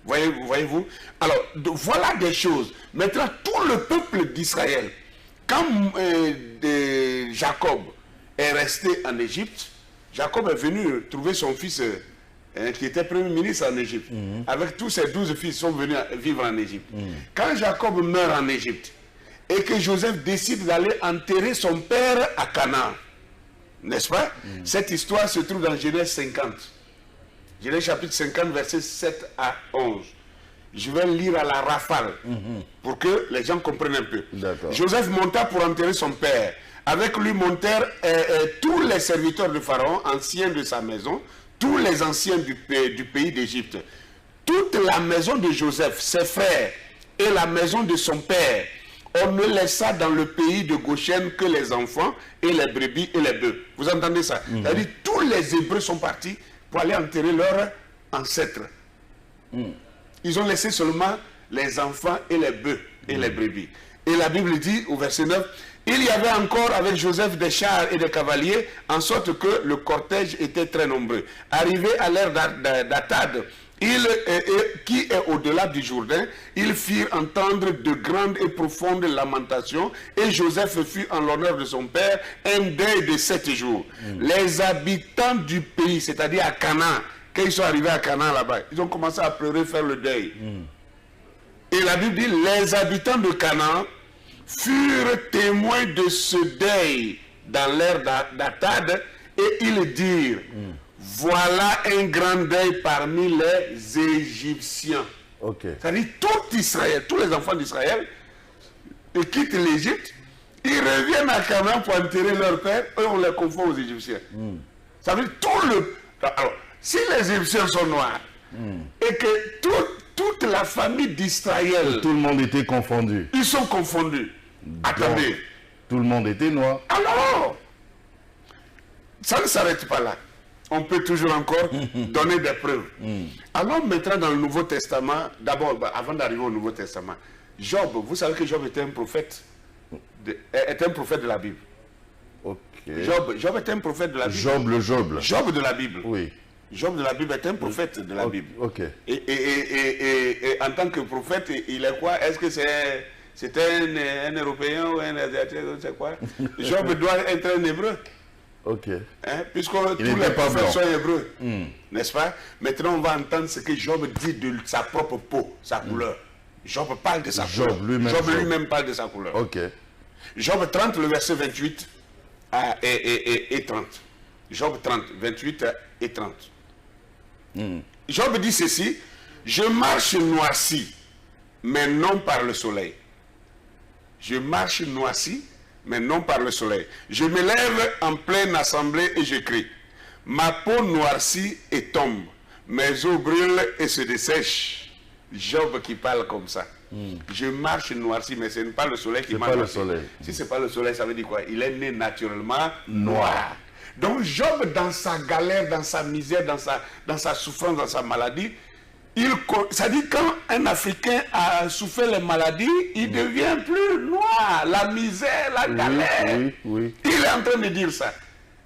A: Voyez-vous? Alors, voilà des choses. Maintenant, tout le peuple d'Israël, quand Jacob est resté en Égypte, Jacob est venu trouver son fils qui était premier ministre en Égypte. Avec tous ses 12 fils, sont venus vivre en Égypte. Quand Jacob meurt en Égypte et que Joseph décide d'aller enterrer son père à Canaan, n'est-ce pas? Cette histoire se trouve dans Genèse 50. Genèse chapitre 50, versets 7 à 11. Je vais lire à la rafale pour que les gens comprennent un peu. Joseph monta pour enterrer son père. Avec lui montèrent tous les serviteurs de Pharaon, anciens de sa maison, tous les anciens du pays d'Égypte. Toute la maison de Joseph, ses frères et la maison de son père, on ne laissa dans le pays de Goshen que les enfants et les brebis et les bœufs. Vous entendez ça? C'est-à-dire tous les Hébreux sont partis pour aller enterrer leurs ancêtres. Ils ont laissé seulement les enfants et les bœufs et les brebis. Et la Bible dit au verset 9, il y avait encore avec Joseph des chars et des cavaliers, en sorte que le cortège était très nombreux. Arrivé à l'ère d'Atad, qui est au-delà du Jourdain, ils firent entendre de grandes et profondes lamentations, et Joseph fut en l'honneur de son père un deuil de 7 jours. Les habitants du pays, c'est-à-dire à Canaan, quand ils sont arrivés à Canaan là-bas, ils ont commencé à pleurer, faire le deuil. Et la Bible dit, les habitants de Canaan furent témoins de ce deuil dans l'ère d'Atad, et ils dirent, voilà un grand deuil parmi les Égyptiens. C'est-à-dire tout Israël, tous les enfants d'Israël, ils quittent l'Égypte, ils reviennent à Canaan pour enterrer leur père, et on les confond aux Égyptiens. Ça veut dire tout le... Alors, si les Égyptiens sont noirs, et que toute la famille d'Israël...
B: Tout le monde était confondu.
A: Ils sont confondus. Attendez.
B: Tout le monde était noir.
A: Alors, ça ne s'arrête pas là. On peut toujours encore donner des preuves. Alors maintenant dans le Nouveau Testament, d'abord, avant d'arriver au Nouveau Testament, Job, vous savez que Job était un prophète, de la Bible. Job était un prophète de la Bible. Job de la Bible.
B: Oui.
A: Job de la Bible est un prophète de la Bible. Et en tant que prophète, il est quoi? Est-ce que c'était un Européen ou un Asiatique, c'est quoi? Job doit être un Hébreu. Puisque tous les prophètes sont hébreux, n'est-ce pas? Maintenant, on va entendre ce que Job dit de sa propre peau, sa couleur. Job parle de sa couleur. Job lui-même parle de sa couleur. Job 30, le verset 28 et 30. Job 30, 28 et 30. Job dit ceci, je marche noirci, mais non par le soleil. Je marche noirci, mais non par le soleil. Je me lève en pleine assemblée et je crie. Ma peau noircit et tombe. Mes os brûlent et se dessèchent. Job qui parle comme ça. Je marche noirci, mais ce n'est pas le soleil qui m'a noirci. Si ce n'est pas le soleil, ça veut dire quoi? Il est né naturellement noir. Donc Job, dans sa galère, dans sa misère, dans sa souffrance, dans sa maladie, ça dit quand un Africain a souffert les maladies, il devient plus noir. La misère, la galère. Il est en train de dire ça.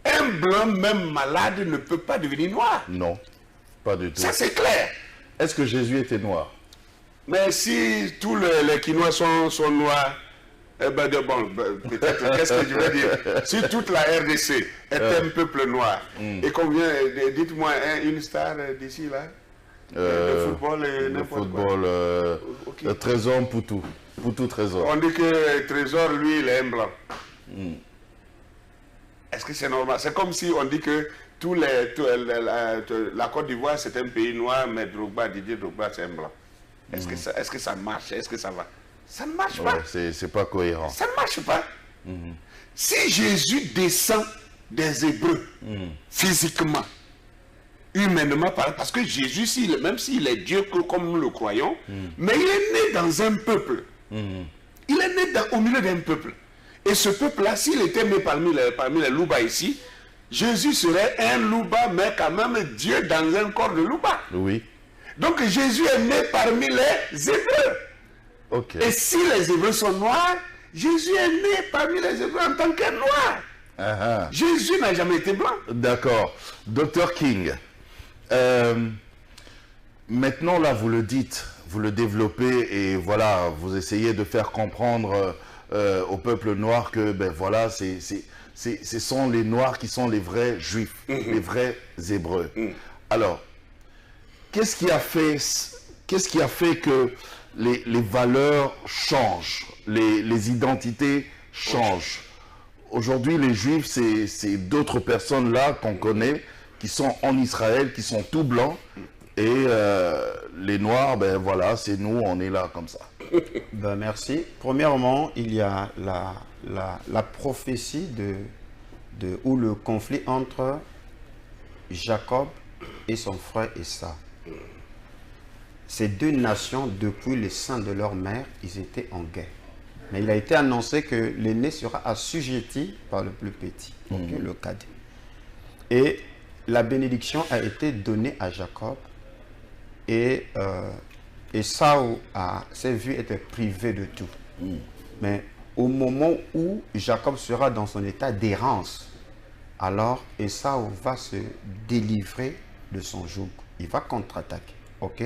A: Un blanc, même malade, ne peut pas devenir noir.
B: Non, pas du tout.
A: Ça, c'est clair.
B: Est-ce que Jésus était noir?
A: Mais si tous les Quinois sont noirs, eh ben, peut-être, qu'est-ce que je veux dire? Si toute la RDC est un peuple noir, et combien, dites-moi, une star d'ici, là? Le football,
B: le Trésor Poutou. Poutou Trésor.
A: On dit que Trésor, lui, il est un blanc. Est-ce que c'est normal? C'est comme si on dit que la Côte d'Ivoire, c'est un pays noir, mais Didier Drogba, c'est un blanc. Est-ce que ça marche? Est-ce que ça va? Ça ne marche pas.
B: C'est pas cohérent.
A: Ça ne marche pas. Si Jésus descend des Hébreux, physiquement, humainement, parce que Jésus, même s'il est Dieu comme nous le croyons, mais il est né dans un peuple. Il est né au milieu d'un peuple. Et ce peuple-là, s'il était né parmi les Louba ici, Jésus serait un Louba, mais quand même Dieu dans un corps de Louba.
B: Oui.
A: Donc Jésus est né parmi les Hébreux.
B: Ok.
A: Et si les Hébreux sont noirs, Jésus est né parmi les Hébreux en tant que noir.
B: Ah, ah.
A: Jésus n'a jamais été blanc.
B: D'accord. Dr King, maintenant là vous le dites, vous le développez et voilà, vous essayez de faire comprendre au peuple noir que ben voilà, ce sont les noirs qui sont les vrais juifs, les vrais hébreux. Alors, qu'est-ce qui a fait que les valeurs changent, les identités changent? Aujourd'hui, les juifs, c'est d'autres personnes là qu'on connaît, qui sont en Israël, qui sont tout blancs, et les noirs, ben voilà, c'est nous, on est là comme ça.
C: Ben, merci. Premièrement, il y a la prophétie ou le conflit entre Jacob et son frère Ésaü. Ces deux nations, depuis le sein de leur mère, ils étaient en guerre. Mais il a été annoncé que l'aîné sera assujetti par le plus petit, le cadet. Et la bénédiction a été donnée à Jacob. Et Ésaü s'est vu être privé de tout. Mais au moment où Jacob sera dans son état d'errance, alors Ésaü va se délivrer de son joug. Il va contre-attaquer. Ok?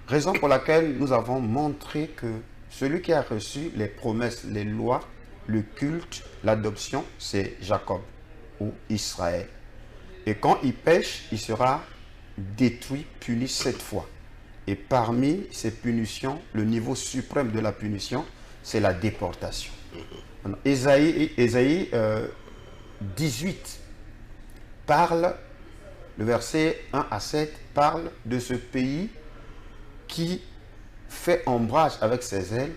C: Raison pour laquelle nous avons montré que celui qui a reçu les promesses, les lois, le culte, l'adoption, c'est Jacob ou Israël. Et quand il pêche, il sera détruit, puni 7 fois. Et parmi ces punitions, le niveau suprême de la punition, c'est la déportation. Ésaïe 18 parle, le verset 1 à 7, parle de ce pays qui fait ombrage avec ses ailes,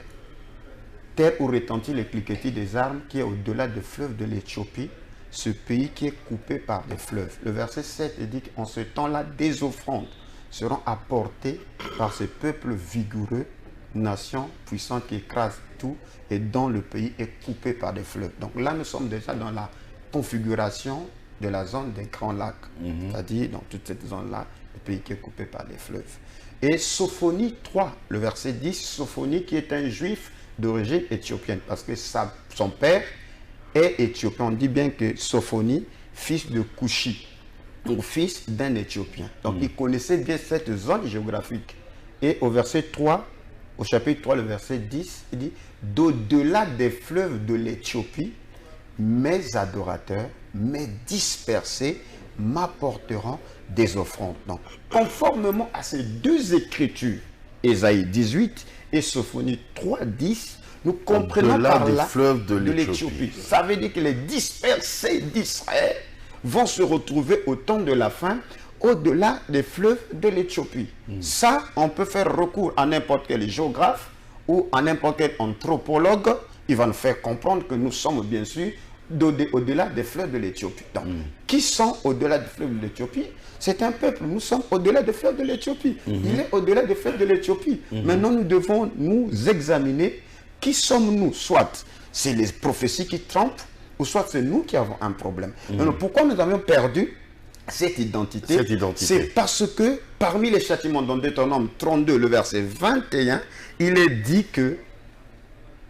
C: terre où retentit les cliquetis des armes, qui est au-delà des fleuves de l'Éthiopie, ce pays qui est coupé par des fleuves. Le verset 7 dit qu'en ce temps-là, des offrandes seront apportées par ce peuple vigoureux, nation puissante qui écrase tout et dont le pays est coupé par des fleuves. Donc là, nous sommes déjà dans la configuration de la zone des Grands Lacs, c'est-à-dire dans toute cette zone-là, le pays qui est coupé par des fleuves. Et Sophonie 3, le verset 10, Sophonie qui est un juif d'origine éthiopienne, parce que son père est éthiopien. On dit bien que Sophonie, fils de Couchi, ou fils d'un Éthiopien. Donc il connaissait bien cette zone géographique. Et au verset 3, au chapitre 3, le verset 10, il dit « D'au-delà des fleuves de l'Éthiopie, mes adorateurs, mes dispersés, m'apporteront des offrandes. » Donc, conformément à ces deux écritures, Ésaïe 18 et Sophonie 3, 10, nous comprenons par là
B: fleuves de
C: l'Éthiopie. Ça veut dire que les dispersés d'Israël vont se retrouver au temps de la fin au-delà des fleuves de l'Éthiopie. Ça, on peut faire recours à n'importe quel géographe ou à n'importe quel anthropologue. Il va nous faire comprendre que nous sommes bien sûr au-delà des fleuves de l'Éthiopie. Donc, qui sont au-delà des fleuves de l'Éthiopie? C'est un peuple. Nous sommes au-delà des fleuves de l'Éthiopie. Il est au-delà des fleuves de l'Éthiopie. Maintenant, nous devons nous examiner. Qui sommes-nous? Soit c'est les prophéties qui trompent, ou soit c'est nous qui avons un problème. Alors, pourquoi nous avons perdu cette identité? C'est parce que parmi les châtiments dans Deutéronome 32, le verset 21, il est dit que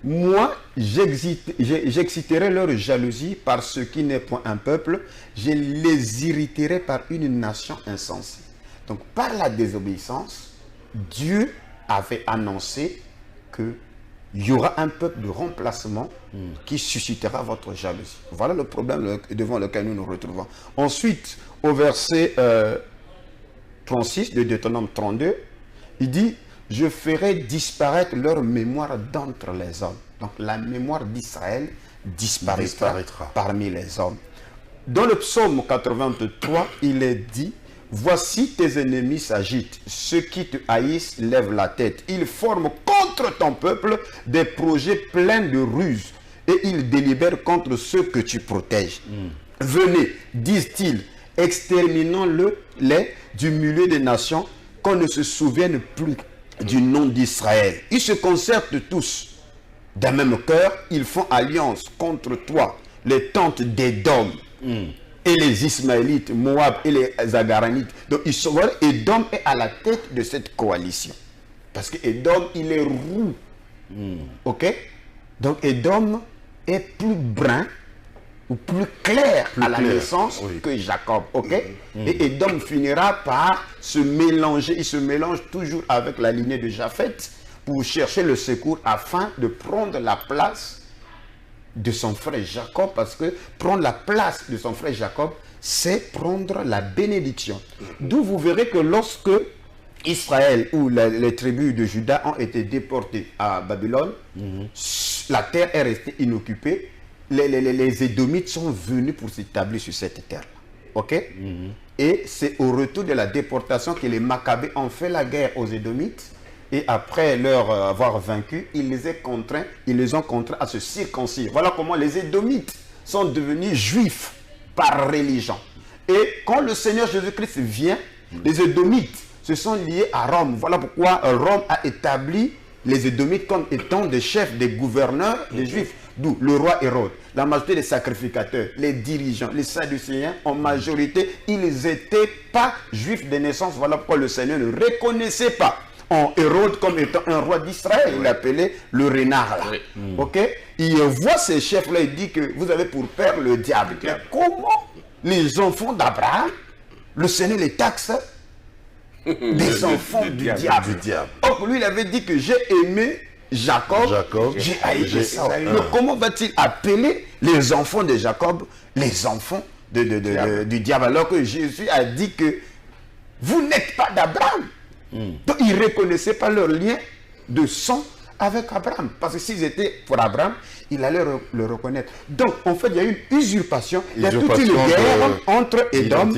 C: moi, j'exciterai leur jalousie par ce qui n'est point un peuple, je les irriterai par une nation insensée. Donc, par la désobéissance, Dieu avait annoncé que il y aura un peuple de remplacement qui suscitera votre jalousie. Voilà le problème devant lequel nous nous retrouvons. Ensuite, au verset 36 de Deutéronome 32, il dit « Je ferai disparaître leur mémoire d'entre les hommes. » Donc la mémoire d'Israël disparaîtra parmi les hommes. Dans le psaume 83, il est dit « Voici tes ennemis s'agitent, ceux qui te haïssent lèvent la tête. Ils forment contre ton peuple des projets pleins de ruses et ils délibèrent contre ceux que tu protèges. Venez, disent-ils, exterminons-les du milieu des nations, qu'on ne se souvienne plus du nom d'Israël. Ils se concertent tous. d'un même cœur, ils font alliance contre toi, les tentes d'Édom et les Ismaélites, Moab et les Agaranites. Donc ils sont, voilà, Édom est à la tête de cette coalition. Parce que Édom, il est roux. Ok? Donc Édom est plus brun ou plus clair à la naissance que Jacob. Ok? Et Édom finira par se mélanger. Il se mélange toujours avec la lignée de Japheth pour chercher le secours afin de prendre la place de son frère Jacob, parce que prendre la place de son frère Jacob, c'est prendre la bénédiction. D'où vous verrez que lorsque Israël ou les tribus de Juda ont été déportées à Babylone, la terre est restée inoccupée, les Édomites sont venus pour s'établir sur cette terre-là. Ok? Et c'est au retour de la déportation que les Maccabées ont fait la guerre aux Édomites. Et après leur avoir vaincu, ils les ont contraints à se circoncire. Voilà comment les Édomites sont devenus juifs par religion. Et quand le Seigneur Jésus-Christ vient, les Édomites se sont liés à Rome. Voilà pourquoi Rome a établi les Édomites comme étant des chefs, des gouverneurs des Juifs. D'où le roi Hérode, la majorité des sacrificateurs, les dirigeants, les Sadducéens, en majorité, ils n'étaient pas juifs de naissance. Voilà pourquoi le Seigneur ne reconnaissait pas en Hérode comme étant un roi d'Israël. Il l'appelait le renard là. Ok? Il voit ces chefs-là, il dit que vous avez pour père le diable. Mais comment les enfants d'Abraham, le Seigneur les taxe des enfants du diable. Or, lui, il avait dit que j'ai aimé Jacob, j'ai haï Esau. Mais comment va-t-il appeler les enfants de Jacob les enfants du diable, alors que Jésus a dit que vous n'êtes pas d'Abraham? Donc ils ne reconnaissaient pas leur lien de sang avec Abraham. Parce que s'ils étaient pour Abraham, il allait le reconnaître. Donc en fait, il y a eu une usurpation. Il y a toute une guerre entre Édom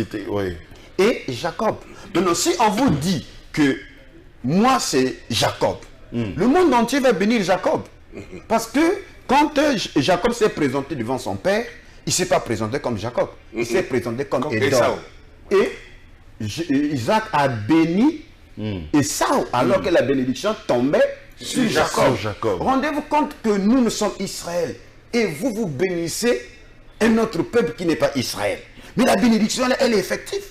C: et Jacob. Donc si on vous dit que moi c'est Jacob, le monde entier va bénir Jacob. Parce que quand Jacob s'est présenté devant son père, il ne s'est pas présenté comme Jacob. Il s'est présenté comme Édom. Et Isaac a béni Esau, alors que la bénédiction tombait sur Jacob. Rendez-vous compte que nous sommes Israël et vous bénissez un autre peuple qui n'est pas Israël. Mais la bénédiction, elle est effective.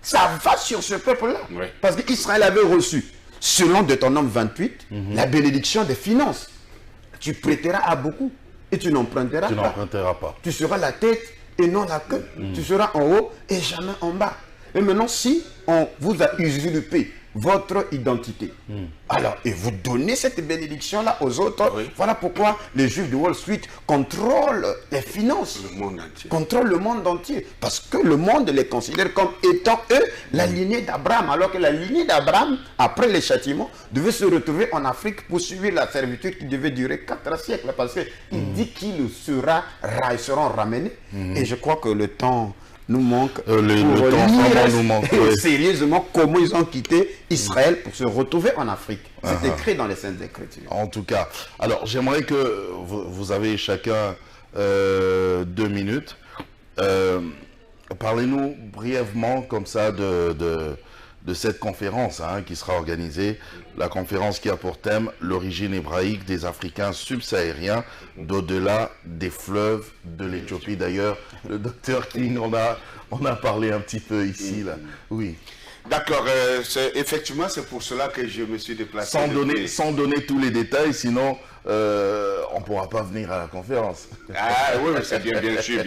C: Ça va sur ce peuple-là. Parce qu'Israël avait reçu, selon Deutéronome 28, la bénédiction des finances. Tu prêteras à beaucoup et tu n'emprunteras pas. Tu seras la tête et non la queue. Tu seras en haut et jamais en bas. Et maintenant, si on vous a usurpé votre identité, alors, et vous donnez cette bénédiction-là aux autres, voilà pourquoi les Juifs de Wall Street contrôlent les finances, contrôlent le monde entier, parce que le monde les considère comme étant, eux, la lignée d'Abraham, alors que la lignée d'Abraham, après les châtiments, devait se retrouver en Afrique pour suivre la servitude qui devait durer 4 siècles, parce qu'il dit qu'ils seront ramenés, et je crois que le temps nous manque
B: le temps nous manque
C: sérieusement comment ils ont quitté Israël pour se retrouver en Afrique. C'est écrit dans les Saintes Écritures.
B: En tout cas, alors j'aimerais que vous avez chacun 2 minutes. Parlez-nous brièvement comme ça de cette conférence qui sera organisée, la conférence qui a pour thème l'origine hébraïque des Africains subsahariens d'au-delà des fleuves de l'Éthiopie. D'ailleurs, le docteur King on a parlé un petit peu ici, là. Oui.
A: D'accord, effectivement, c'est pour cela que je me suis déplacé.
B: Sans donner tous les détails, sinon on ne pourra pas venir à la conférence.
A: Ah oui, c'est bien sûr,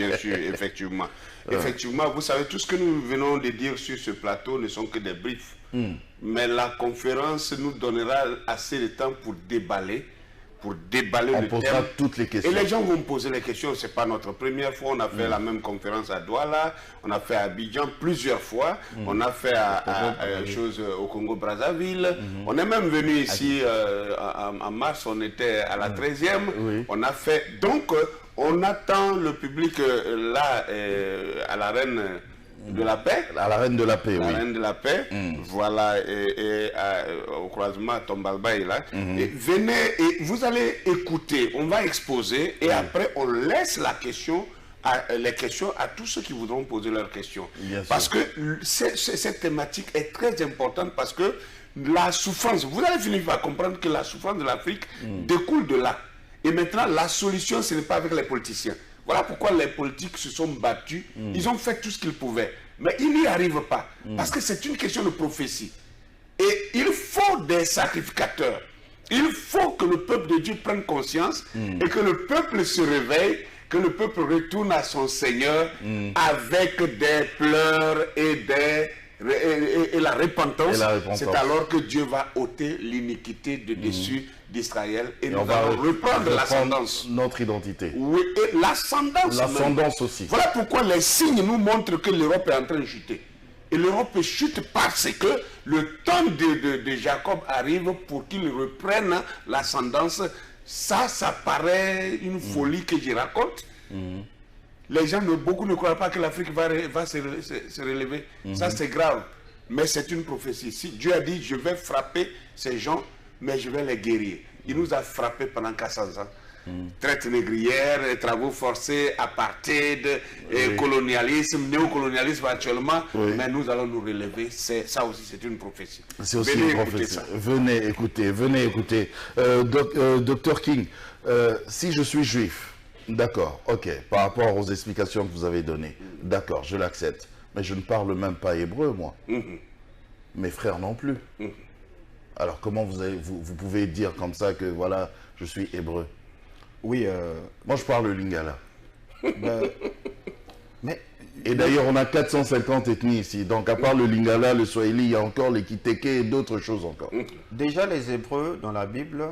A: effectivement. Effectivement, vous savez, tout ce que nous venons de dire sur ce plateau ne sont que des briefs. Mais la conférence nous donnera assez de temps pour déballer
B: on
A: le
B: posera
A: thème.
B: toutes les questions.
A: Et les gens vont me poser les questions. Ce n'est pas notre première fois. On a fait la même conférence à Douala, on a fait à Abidjan plusieurs fois. On a fait chose au Congo-Brazzaville. On est même venu ici en mars, on était à la 13e. On a fait... Donc, on attend le public là, à la Reine de la Paix.
B: À la Reine de la Paix,
A: la Reine de la Paix, voilà, et au croisement à Tombalba est là. Et venez, et vous allez écouter, on va exposer, et après on laisse les questions à tous ceux qui voudront poser leurs questions. Parce que cette thématique est très importante, parce que la souffrance, vous allez finir par comprendre que la souffrance de l'Afrique découle de là. Et maintenant, la solution, ce n'est pas avec les politiciens. Voilà pourquoi les politiques se sont battus. Ils ont fait tout ce qu'ils pouvaient. Mais ils n'y arrivent pas. Parce que c'est une question de prophétie. Et il faut des sacrificateurs. Il faut que le peuple de Dieu prenne conscience et que le peuple se réveille, que le peuple retourne à son Seigneur avec des pleurs et la repentance. C'est alors que Dieu va ôter l'iniquité de dessus d'Israël et nous allons reprendre l'ascendance.
B: Notre identité.
A: Oui, et l'ascendance.
B: L'ascendance aussi.
A: Voilà pourquoi les signes nous montrent que l'Europe est en train de chuter. Et l'Europe chute parce que le temps de Jacob arrive pour qu'il reprenne l'ascendance. Ça paraît une folie que je raconte. Les gens, beaucoup ne croient pas que l'Afrique va se relever. Ça, c'est grave. Mais c'est une prophétie. Si Dieu a dit, je vais frapper ces gens, mais je vais les guérir. Il nous a frappés pendant 400 ans. Traite négrière, travaux forcés, apartheid, colonialisme, néocolonialisme actuellement, mais nous allons nous relever. Ça aussi, c'est une prophétie.
B: C'est aussi une prophétie. Venez écouter, venez écouter. Dr King, si je suis juif, d'accord, ok, par rapport aux explications que vous avez données, d'accord, je l'accepte, mais je ne parle même pas hébreu, moi. Mes frères non plus. Alors comment vous pouvez dire comme ça que voilà, je suis hébreu?
C: Oui.
B: Moi, je parle le lingala.
C: Mais
B: et d'ailleurs, on a 450 ethnies ici. Donc, à part le lingala, le swahili, il y a encore les kiteke et d'autres choses encore.
C: Déjà, les Hébreux, dans la Bible,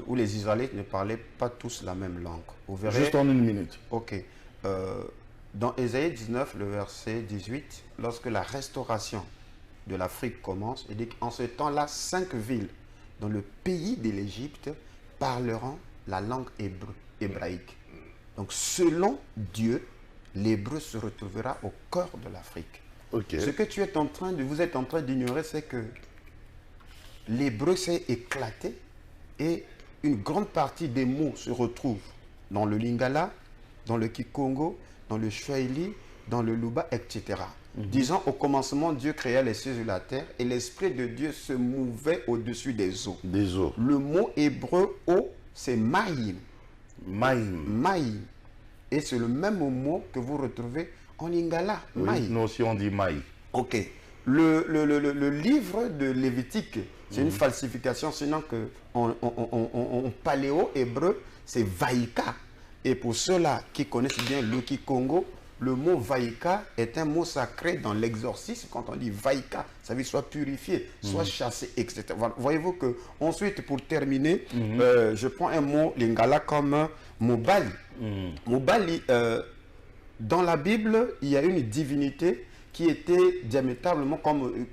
C: ou les Israélites ne parlaient pas tous la même langue. Vous verrez...
B: Juste en une minute.
C: Ok. Dans Ésaïe 19, le verset 18, lorsque la restauration de l'Afrique commence, il dit qu'en ce temps-là, 5 villes dans le pays de l'Égypte parleront la langue hébraïque. Donc, selon Dieu, l'hébreu se retrouvera au cœur de l'Afrique.
B: Okay.
C: Ce que vous êtes en train d'ignorer, c'est que l'hébreu s'est éclaté et une grande partie des mots se retrouvent dans le lingala, dans le kikongo, dans le swahili, dans le luba, etc. Disons, au commencement, Dieu créa les cieux et la terre et l'Esprit de Dieu se mouvait au-dessus des eaux.
B: Des eaux.
C: Le mot hébreu « eau », c'est maïm.
B: Maïm.
C: Maïm. Et c'est le même mot que vous retrouvez en lingala.
B: Oui, nous aussi on dit maï.
C: Ok. Le livre de Lévitique, c'est une falsification, sinon que en paléo-hébreu, c'est vaïka. Et pour ceux-là qui connaissent bien le Kikongo, le mot vaïka est un mot sacré dans l'exorcisme. Quand on dit vaïka, ça veut dire soit purifié, soit chassé, etc. Voyez-vous que, ensuite, pour terminer, je prends un mot lingala comme Mobali. Mobali, dans la Bible, il y a une divinité qui était diamétralement comme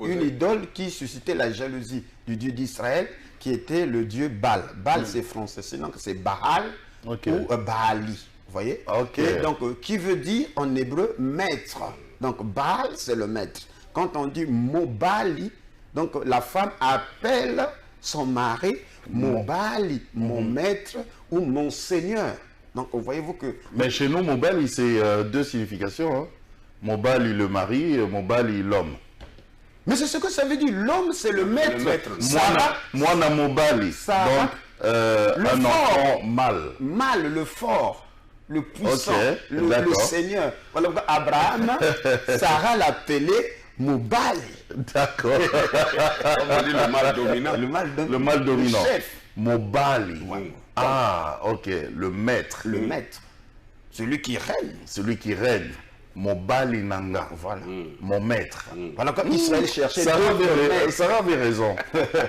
C: une idole qui suscitait la jalousie du Dieu d'Israël, qui était le Dieu Baal. Baal, c'est français, sinon c'est Baal ou Baali. Vous voyez? Et donc, qui veut dire en hébreu maître. Donc, Baal, c'est le maître. Quand on dit Mobali, donc la femme appelle son mari Mobali, mon maître ou mon seigneur. Donc, voyez-vous que...
B: Mais chez nous, Mobali, c'est deux significations. Hein. Mobali, le mari, Mobali, l'homme.
C: Mais c'est ce que ça veut dire. L'homme, c'est le maître.
B: Moi, na Mobali. Donc, un enfant mâle.
C: Mâle, le fort. Le puissant, le Seigneur. Voilà pourquoi Abraham, Sarah l'appelait Mobali.
B: D'accord.
A: On dit le mal dominant.
B: Le mal dominant.
C: Le chef.
B: Mobali. Ah, ok. Le maître.
C: Le maître. Celui qui règne.
B: Celui qui règne. Mobali Nanga.
C: Voilà.
B: Mon maître.
C: Voilà comme Israël cherchait.
B: Sarah avait raison.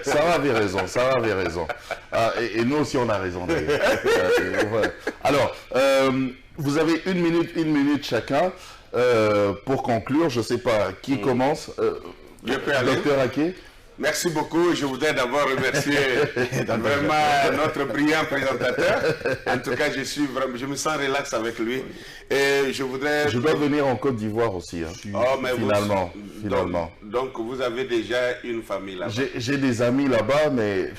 B: Sarah avait raison. Sarah avait raison. Ah, et nous aussi, on a raison. Alors, vous avez une minute chacun pour conclure. Je ne sais pas qui commence. Docteur Aké.
A: Merci beaucoup. Je voudrais d'abord remercier vraiment notre brillant présentateur. En tout cas, je me sens relax avec lui. Et je voudrais...
B: Je dois venir en Côte d'Ivoire aussi. Hein.
A: Mais
B: finalement.
A: Donc, vous avez déjà une famille là-bas.
B: J'ai des amis là-bas, mais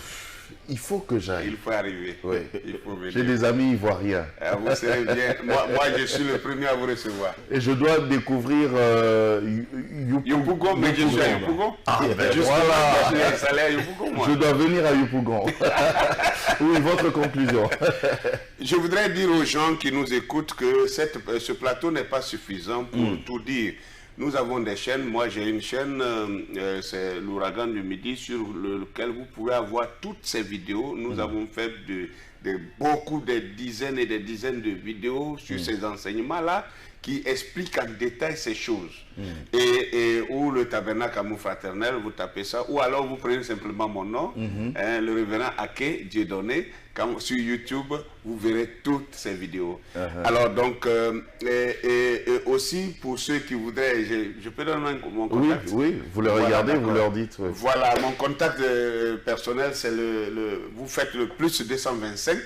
B: Il faut que j'aille.
A: Il faut arriver.
B: Oui.
A: Il faut venir.
B: J'ai des amis ivoiriens.
A: Vous serez bien. Moi, je suis le premier à vous recevoir.
B: Et je dois découvrir
A: Yopougon, mais je suis à Yopougon.
B: Ah, ben
A: voilà. Je suis installé à Yopougon, moi.
B: Je dois venir à Yopougon. Oui, votre conclusion.
A: Je voudrais dire aux gens qui nous écoutent que ce plateau n'est pas suffisant pour tout dire. Nous avons des chaînes. Moi, j'ai une chaîne, c'est l'Ouragan du Midi, sur lequel vous pouvez avoir toutes ces vidéos. Nous avons fait des dizaines et des dizaines de vidéos sur ces enseignements-là qui expliquent en détail ces choses. Et ou le tabernacle amour fraternel, vous tapez ça, ou alors vous prenez simplement mon nom, le révérend Ake Dieudonné. Sur YouTube, vous verrez toutes ces vidéos. Alors donc, et aussi pour ceux qui voudraient, je peux donner mon contact.
B: Oui, vous le regardez, vous leur dites. Oui.
A: Voilà, mon contact personnel, c'est vous faites le plus 225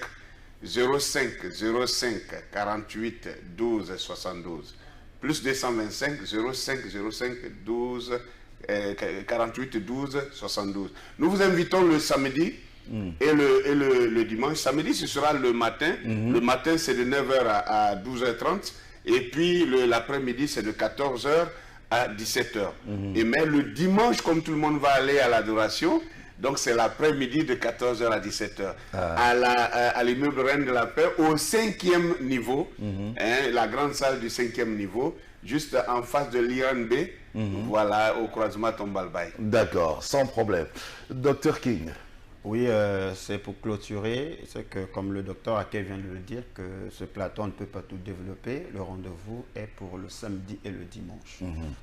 A: 05 05 48 12 72. Plus 225 05 05 12 48 12 72. Nous vous invitons le samedi et le dimanche. Samedi, ce sera le matin. Le matin, c'est de 9h à 12h30. Et puis l'après-midi, c'est de 14h à 17h. Et mais le dimanche, comme tout le monde va aller à l'adoration, donc c'est l'après-midi de 14h à 17h. À l'immeuble Reine de la Paix, au 5e niveau, la grande salle du 5e niveau, juste en face de l'Iran B, voilà, au croisement Tombalbaye.
B: D'accord, sans problème. Dr King.
C: Oui, c'est pour clôturer, c'est que comme le docteur Ake vient de le dire, que ce plateau on ne peut pas tout développer. Le rendez-vous est pour le samedi et le dimanche.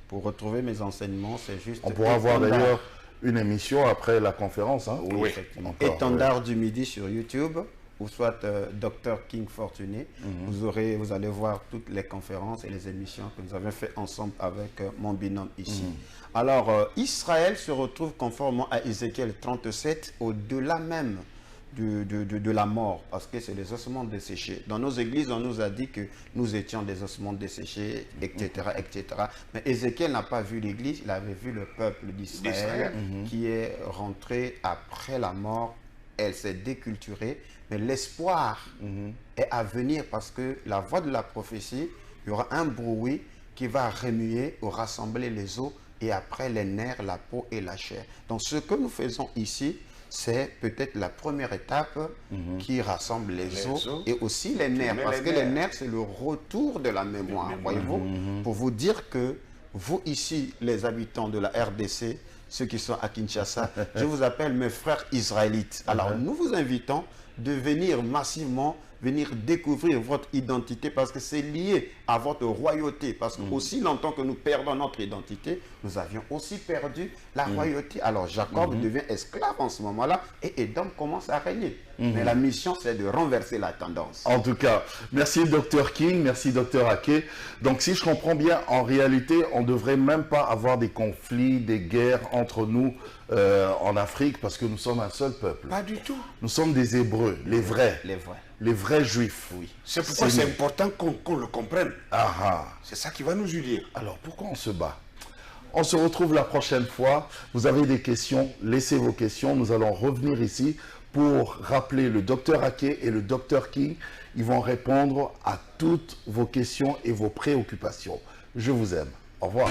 C: Pour retrouver mes enseignements, c'est juste...
B: On pourra voir d'ailleurs une émission après la conférence. Hein?
C: Oui, effectivement. Étendard du Midi sur YouTube, ou soit Dr King Fortuné. Vous allez voir toutes les conférences et les émissions que nous avons fait ensemble avec mon binôme ici. Alors, Israël se retrouve conformément à Ézéchiel 37, au-delà même de la mort, parce que c'est les ossements desséchés. Dans nos églises, on nous a dit que nous étions des ossements desséchés, etc. etc. Mais Ézéchiel n'a pas vu l'église, il avait vu le peuple d'Israël qui est rentré après la mort. Elle s'est déculturée, mais l'espoir est à venir, parce que la voix de la prophétie, il y aura un bruit qui va remuer ou rassembler les os, et après les nerfs, la peau et la chair. Donc ce que nous faisons ici, c'est peut-être la première étape qui rassemble les os et aussi les nerfs, parce que les nerfs, c'est le retour de la mémoire, voyez-vous, pour vous dire que vous ici, les habitants de la RDC, ceux qui sont à Kinshasa, je vous appelle mes frères israélites. Alors nous vous invitons de venir massivement, venir découvrir votre identité, parce que c'est lié à votre royauté. Parce que aussi longtemps que nous perdons notre identité, nous avions aussi perdu la royauté. Alors Jacob devient esclave en ce moment-là, et Édom commence à régner. Mais la mission, c'est de renverser la tendance.
B: En tout cas, merci Dr King, merci Dr Ake. Donc si je comprends bien, en réalité, on ne devrait même pas avoir des conflits, des guerres entre nous en Afrique, parce que nous sommes un seul peuple.
A: Pas du tout.
B: Nous sommes des Hébreux, les vrais. Les vrais juifs.
A: Oui. C'est pourquoi c'est important qu'on le comprenne. C'est ça qui va nous unir.
B: Alors pourquoi on se bat? On se retrouve la prochaine fois. Vous avez des questions, laissez vos questions. Nous allons revenir ici pour rappeler le Dr Ake et le Dr King. Ils vont répondre à toutes vos questions et vos préoccupations. Je vous aime. Au revoir.